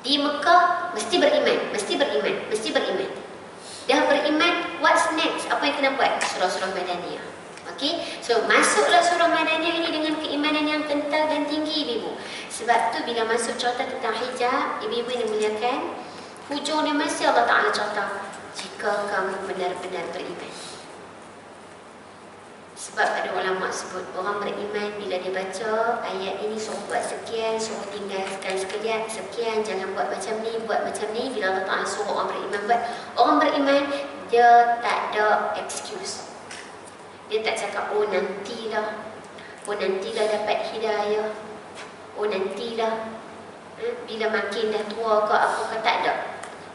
Di Mekah mesti beriman, mesti beriman, mesti beriman. Dah beriman, what's next? Apa yang kena buat? Surah-surah Madaniyah. Okey, so masuklah surah Madaniyah ini dengan keimanan yang kental dan tinggi ibu. Sebab tu bila masuk cerita tentang hijab, ibu-ibu yang dimuliakan, hujungnya mesti Allah Ta'ala cerita, jika kamu benar-benar beriman. Sebab ada ulama sebut orang beriman bila dia baca ayat ini suruh buat sekian, suruh tinggalkan sekian, jangan buat macam ni, buat macam ni. Bila Allah Ta'ala suruh orang beriman buat, orang beriman dia tak ada excuse. Dia tak cakap oh nantilah, oh nantilah dapat hidayah, oh nantilah bila makin dah tua ke apa ke, tak ada.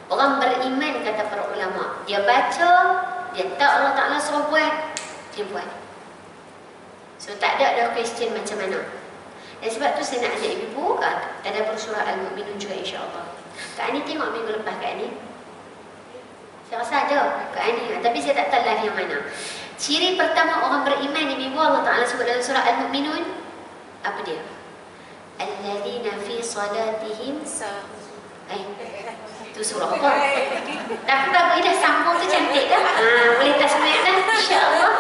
Orang beriman kata para ulama, dia baca, dia tahu Allah Ta'ala suruh buat, dia buat. So tak ada question macam mana. Dan sebab tu saya nak ajak ibu tadabbur surah Al-Mu'minun juga insya-Allah. Kak Ani tengok minggu lepas Kak Ani. Saya rasa ada Kak Ani, tapi saya tak tahu live yang mana. Ciri pertama orang beriman ibu Allah Ta'ala sebut dalam surah Al-Mu'minun, apa dia? Alladzina fi salatihim itu surah apa? Tapi bagus dah sambung tu cantik dah. Boleh tasmi' dah insya-Allah.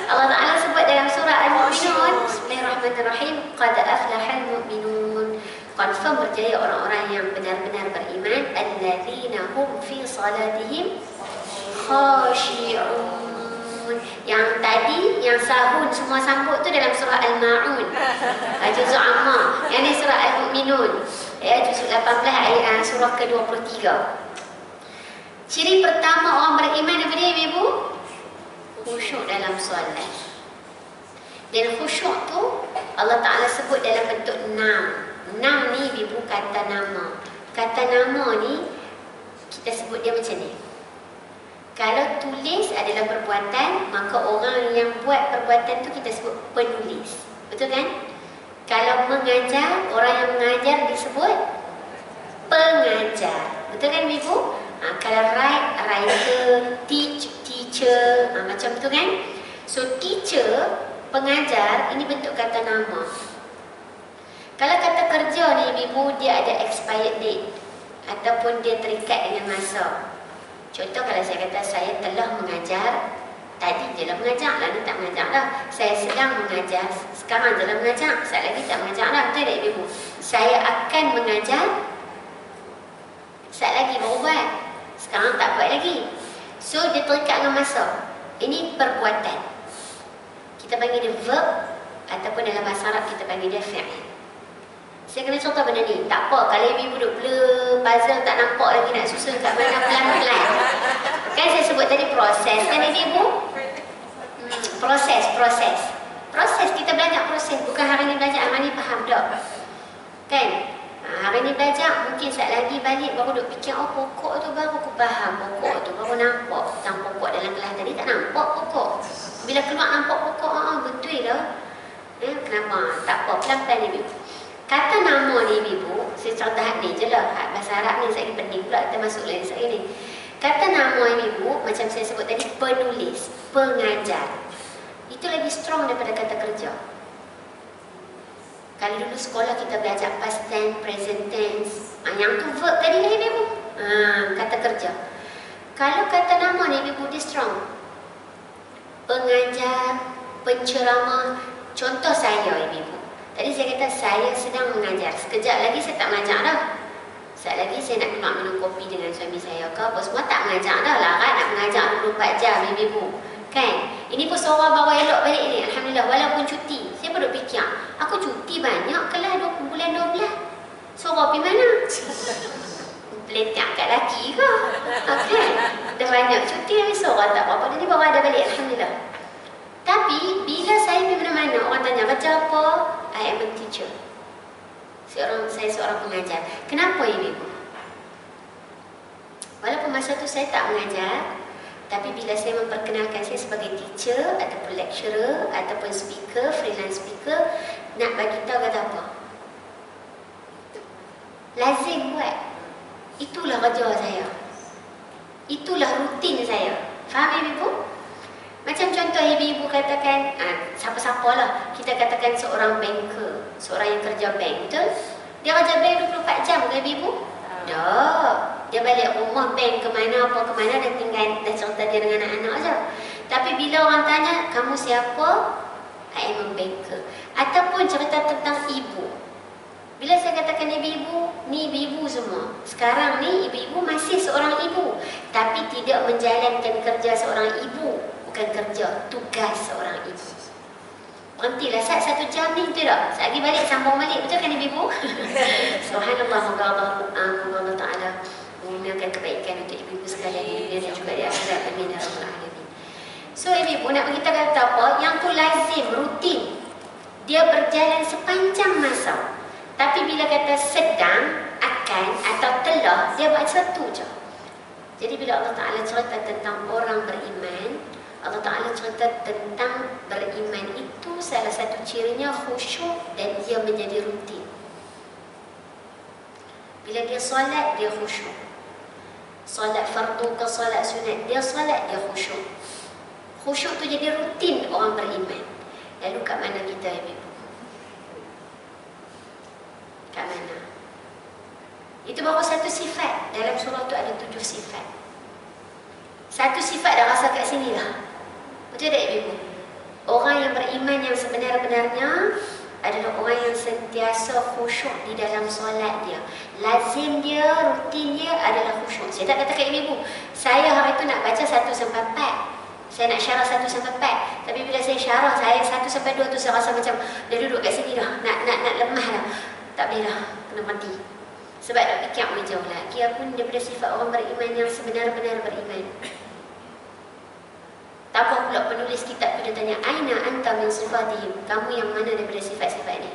Allah Ta'ala sebut dalam surah Al-Mu'minun, Bismillahirrahmanirrahim, Qad aflahal mu'minun, confirm berjaya orang-orang yang benar-benar beriman, alladzina hum fi salatihim khashi'un. Yang tadi, yang sahun semua sambut tu dalam surah Al-Ma'un, juzul Amma. Yang ni surah Al-Mu'minun, juzul 18 ayat surah ke-23. Ciri pertama orang beriman apa dia ibu? Khusyuk dalam solat. Dan khusyuk tu Allah Ta'ala sebut dalam bentuk nam. Nam ni ibu kata nama. Kata nama ni kita sebut dia macam ni. Kalau tulis adalah perbuatan, maka orang yang buat perbuatan tu kita sebut penulis. Betul kan? Kalau mengajar, orang yang mengajar disebut pengajar. Betul kan ibu? Kalau write, writer, teacher, macam tu kan. So teacher, pengajar, ini bentuk kata nama. Kalau kata kerja ni ibu, dia ada expired date ataupun dia terikat dengan masa. Contoh kalau saya kata saya telah mengajar, tadi je lah mengajar lah, ni tak mengajar lah. Saya sedang mengajar, sekarang je lah mengajar, saya lagi tak mengajar lah. Betul tak ibu? Saya akan mengajar, saya lagi baru buat, sekarang tak buat lagi. So dia terikat dengan masa. Ini perbuatan. Kita panggil dia verb, ataupun dalam bahasa Arab kita panggil dia fi'il. Saya kena contoh benda ni. Tak apa, kalau ibu duduk blur puzzle tak nampak lagi nak susun kat mana pelan-pelan. Kan saya sebut tadi proses kan ibu? Proses kita belajar proses. Bukan hari ni belajar, hari ni faham tak? Kan? Hari ni belajar, mungkin saat lagi balik baru duk fikir, oh pokok tu baru aku faham, pokok tu baru nampak. Tentang pokok dalam kelas tadi tak nampak pokok. Bila keluar nampak pokok, betul lah. Kenapa? Tak apa, pelan-pelan ibu. Kata nama ni ibu, saya contoh ni je lah. Bahasa Arab ni saya pening pula, kita masuk lagi saya ni. Kata nama ibu, macam saya sebut tadi, penulis, pengajar. Itu lagi strong daripada kata kerja. Kalau dulu sekolah kita belajar past tense, present tense, yang tu verb tadi lah ibu. Kata kerja. Kalau kata nama ni ibu, dia strong. Pengajar, penceramah. Contoh saya ibu. Tadi saya kata saya sedang mengajar. Sekejap lagi saya tak mengajar dah. Sekejap lagi saya nak keluar minum kopi dengan suami saya ke apa semua, tak mengajar dah. Larat nak mengajar 24 jam ibu. Kan? Ini pun seorang bawa elok balik ni. Alhamdulillah, walaupun cuti. Saya pun duk fikir, aku cuti banyak kelas bulan 12. Seorang pergi mana? Peletak kat laki ke? Kan? Dah banyak cuti habis seorang tak apa-apa. Jadi bawa ada balik, Alhamdulillah. Tapi bila saya pergi mana-mana, orang tanya baca apa? I am a teacher. Saya seorang pengajar. Kenapa ibu? Walaupun masa tu saya tak mengajar, tapi bila saya memperkenalkan saya sebagai teacher ataupun lecturer ataupun speaker, freelance speaker, nak bagi tahu kata apa? Lazim buat. Itulah kerja saya. Itulah rutin saya. Faham ibu? Macam contoh ibu-ibu katakan, siapa-siapa lah, kita katakan seorang banker, seorang yang kerja bank, betul? Dia kerja bank 24 jam ke ibu? Tak. Dia balik rumah bank ke mana, apa ke mana, dan tinggal, dan cerita dia dengan anak-anak saja. Tapi bila orang tanya, kamu siapa? I am a banker. Ataupun cerita tentang ibu. Bila saya katakan ibu-ibu, ni ibu-ibu semua. Sekarang ni ibu-ibu masih seorang ibu, tapi tidak menjalankan kerja seorang ibu. Bukan kerja, tugas seorang ibu. Berhentilah Sat 1 jam ni, betul tak? Sat lagi balik sambung balik, betul kan ibu? Subhanallah, moga Allah Ta'ala mengurniakan kebaikan untuk ibu-ibu sekalian di dunia dan juga di akhirat. Amin ya rabbal alamin. So ibu-ibu nak beritahu kata apa? Yang tu lazim, rutin. Dia berjalan sepanjang masa. Tapi bila kata sedang, akan atau telah, dia buat satu je. Jadi bila Allah Ta'ala cerita tentang orang beriman, Allah Ta'ala cerita tentang beriman itu salah satu cirinya khusyuk dan dia menjadi rutin. Bila dia solat, dia khusyuk. Solat fardu ke solat sunat, dia solat, dia khusyuk. Khusyuk tu jadi rutin orang beriman. Lalu kat mana kita, ibu? Kat mana? Itu baru satu sifat. Dalam surah tu ada 7 sifat. Satu sifat dah rasa kat sini lah. Betul tak ibu? Orang yang beriman yang sebenar-benarnya adalah orang yang sentiasa khusyuk di dalam solat dia. Lazim dia, rutin dia adalah khusyuk. Saya tak kata kat ibu, saya hari tu nak baca 1 sampai 4. Saya nak syarah 1 sampai 4. Tapi bila saya syarah, saya 1 sampai 2 tu saya rasa macam dah duduk kat sini dah. Nak lemah dah. Tak boleh dah. Kena mati. Sebab nak fikir jauh lagi. Aku daripada sifat orang beriman yang sebenar-benar beriman. Tak apa pula penulis kitab tu dia tanya, aina anta min sifatihim? Kamu yang mana daripada sifat-sifat ni?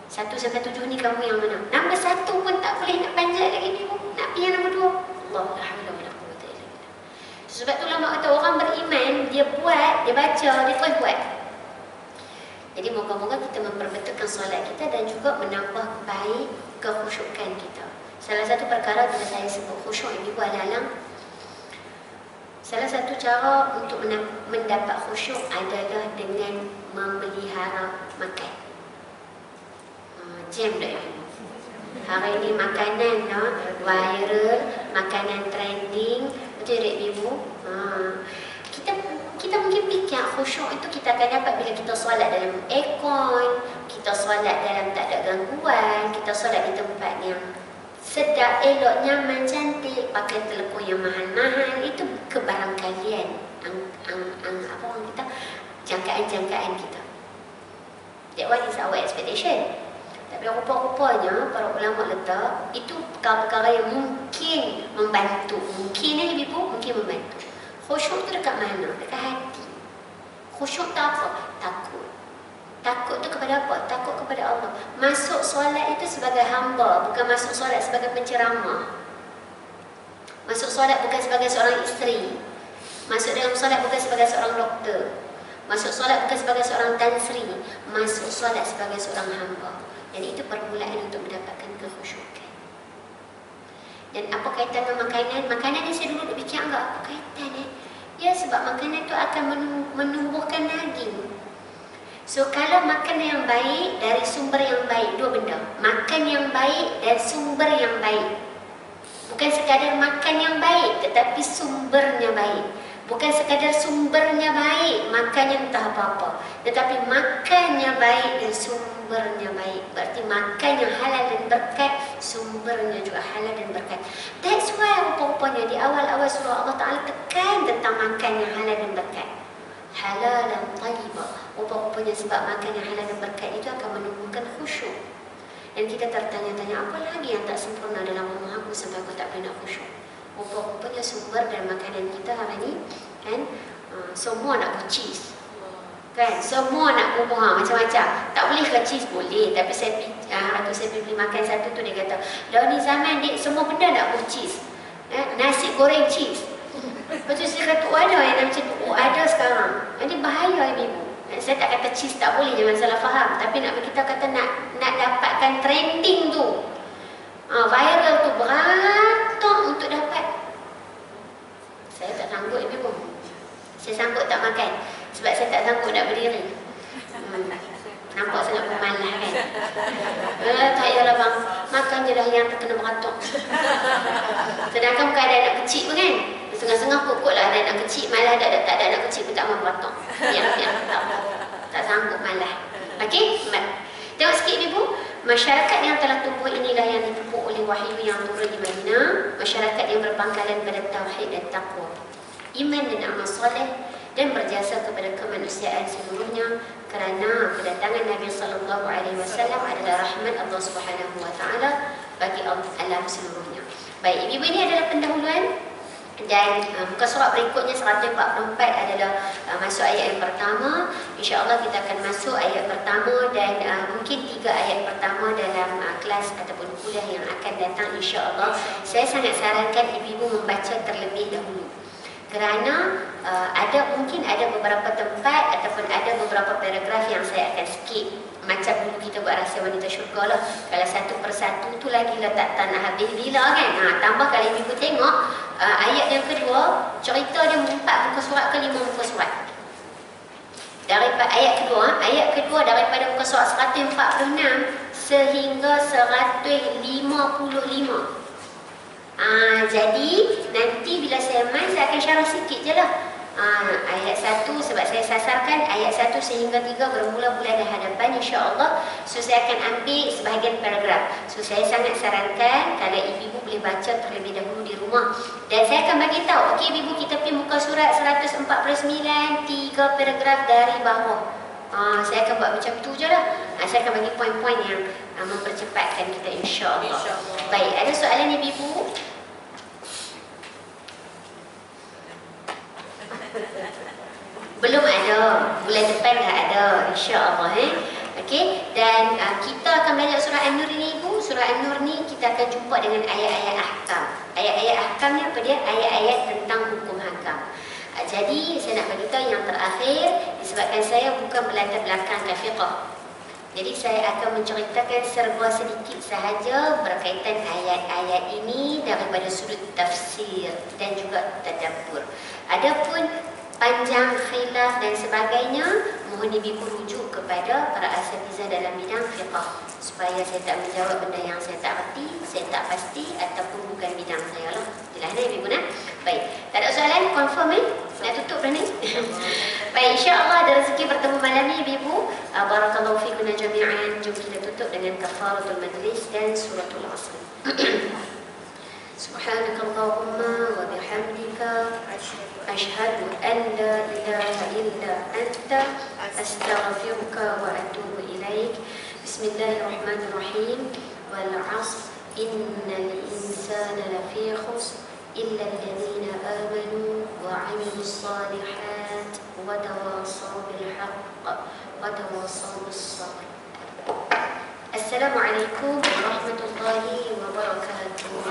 1 sampai 7 ni kamu yang mana? Nombor 1 pun tak boleh nak panjat lagi ni. Nak pergi yang nombor 2. Allah la haula wala quwwata illa billah. Sebab tu ulama kata orang beriman, dia buat, dia baca, dia terus buat. Jadi moga-moga kita memperbetulkan solat kita dan juga menambah baik kekhusyukan kita. Salah satu perkara bila saya sebut khusyuk ini adalah salah satu cara untuk mendapat khusyuk adalah dengan memelihara makan. Jam dah ibu. Hari ini makanan viral, makanan trending. Betul tak ibu? Kita mungkin fikir khusyuk itu kita akan dapat bila kita solat dalam aircon, kita solat dalam tak ada gangguan, kita solat di tempat yang sedap, elok, nyaman, cantik, pakai telekung yang mahal-mahal. Itu kebarangkalian apa orang kita, jangkaan-jangkaan kita. That one is our expectation. Tapi rupa-rupanya para ulama letak itu perkara-perkara yang mungkin membantu. Mungkin ibu, mungkin membantu. Khusyuk tu dekat mana? Dekat hati. Khusyuk tak apa? Takut. Takut tu kepada apa? Takut kepada Allah. Masuk solat itu sebagai hamba, bukan masuk solat sebagai penceramah. Masuk solat bukan sebagai seorang isteri. Masuk dalam solat bukan sebagai seorang doktor. Masuk solat bukan sebagai seorang tan sri. Masuk solat sebagai seorang hamba. Dan itu permulaan untuk mendapatkan kekhusyukan. Dan apa kaitan dengan makanan? Makanan ni saya dulu fikir enggak apa kaitan Ya, sebab makanan tu akan menumbuhkan daging. So, kalau makan yang baik dari sumber yang baik, dua benda. Makan yang baik dan sumber yang baik. Bukan sekadar makan yang baik, tetapi sumbernya baik. Bukan sekadar sumbernya baik, makannya entah apa-apa. Tetapi makannya baik dan sumbernya baik. Berarti makan yang halal dan berkat, sumbernya juga halal dan berkat. That's why rupa-rupanya di awal-awal surah Allah Ta'ala tekan tentang makan yang halal dan berkat. Halal dan tayyibah. Rupa-rupanya sebab makan yang halal dan berkat itu akan menumbuhkan khusyuk. Dan kita tertanya-tanya, apa lagi yang tak sempurna dalam rumah aku sampai aku tak boleh nak khusyuk? Rupa-rupanya sumber dan makanan kita hari ni kan, semua nak cheese. Kan, semua nak buah macam-macam. Tak boleh ke cheese? Boleh. Tapi saya beli makan satu tu, dia kata, dah ni zaman dik, semua benda nak buah cheese. Nasi goreng cheese. Lepas tu saya kata, ada yang macam tu. Ada sekarang. Ini bahaya ibu. Saya tak kata cheese tak boleh, jangan salah faham. Tapi kita kata nak dapatkan trending tu, viral tu, beratok untuk dapat. Saya tak sanggup ibu. Saya sanggup tak makan. Sebab saya tak sanggup nak berdiri. Nampak sangat pemalas kan. Tak payahlah bang, makan je dah yang terkena beratok. Sedangkan bukan ada anak kecil pun kan. Setengah-setengah pokok lah ada anak kecil. Malah tak ada anak kecil pun tak mahu beratok. Yang tak sanggup malah. Okey? Tengok sikit ibu. Masyarakat yang telah tumbuh inilah yang dipupuk oleh wahyu yang turun di Madinah. Masyarakat yang berpangkalan pada tauhid dan taqwa, iman dan amal soleh, dan berjasa kepada kemanusiaan seluruhnya. kerana kedatangan Nabi sallallahu alaihi wasallam adalah rahmat Allah Subhanahu wa taala bagi alam seluruhnya. Baik, ibu-ibu, ini adalah pendahuluan dan muka surat berikutnya 144 adalah masuk ayat yang pertama. InsyaAllah kita akan masuk ayat pertama dan mungkin 3 ayat pertama dalam kelas ataupun kuliah yang akan datang insyaAllah. Saya sangat sarankan ibu-ibu membaca terlebih dahulu. Kerana mungkin ada beberapa tempat ataupun ada beberapa paragraf yang saya akan skip. Macam dulu kita buat rahsia wanita syurga lah. Kalau satu persatu tu lagi letak tanah habis bila kan. Tambah kalau ibu tengok ayat yang kedua, cerita dia 4 muka surat ke 5 muka surat. Daripada ayat kedua daripada muka surat 146 sehingga 155. Jadi nanti bila saya main saya akan syarah sikit je lah. Ayat 1 sebab saya sasarkan ayat 1 sehingga 3 bermula bulan hadapan insya-Allah. So saya akan ambil sebahagian paragraf. So saya sangat sarankan kalau ibu-ibu boleh baca terlebih dahulu di rumah. Dan saya akan bagi tahu, okey ibu-ibu, kita pergi muka surat 149, 3 paragraf dari bawah. Saya akan buat macam tu je lah. Saya akan bagi poin-poin yang mempercepatkan kita insya-Allah. Baik, ada soalan ibu-ibu? Belum ada, bulan depan dah ada insya-Allah. Okey, dan kita akan belajar surah An-Nur ni ibu. Surah An-Nur ni kita akan jumpa dengan ayat-ayat ahkam. Ayat-ayat ahkam ni apa dia? Ayat-ayat tentang hukum hakam. Jadi saya nak beritahu yang terakhir, disebabkan saya bukan berlatar belakang fiqh. Jadi saya akan menceritakan serba sedikit sahaja berkaitan ayat-ayat ini daripada sudut tafsir dan juga tadabbur. Adapun panjang khilaf dan sebagainya, mohon ibu rujuk kepada para asatizah dalam bidang fiqh supaya saya tak menjawab benda yang saya tak erti, saya tak pasti ataupun bukan bidang saya lah. Jelas ibu nak? Baik, tak ada soalan? Confirm nak tutup dah ni? Baik, insya-Allah ada rezeki bertemu malam ni ibu. Barakallahu fikum jami'an. Jom kita tutup dengan kafaratul majlis dan suratul asr. Subhanakallahumma wa bihamdika asyhadu an la ilaha illa anta astaghfiruka wa atubu ilaik. Bismillahirrahmanirrahim. Wal 'asr innal insana lafi khusr illa alladhina amanu wa 'amilus salihat wa tawasaw bil haqq wa tawasaw bis sabr. Assalamualaikum warahmatullahi wabarakatuh.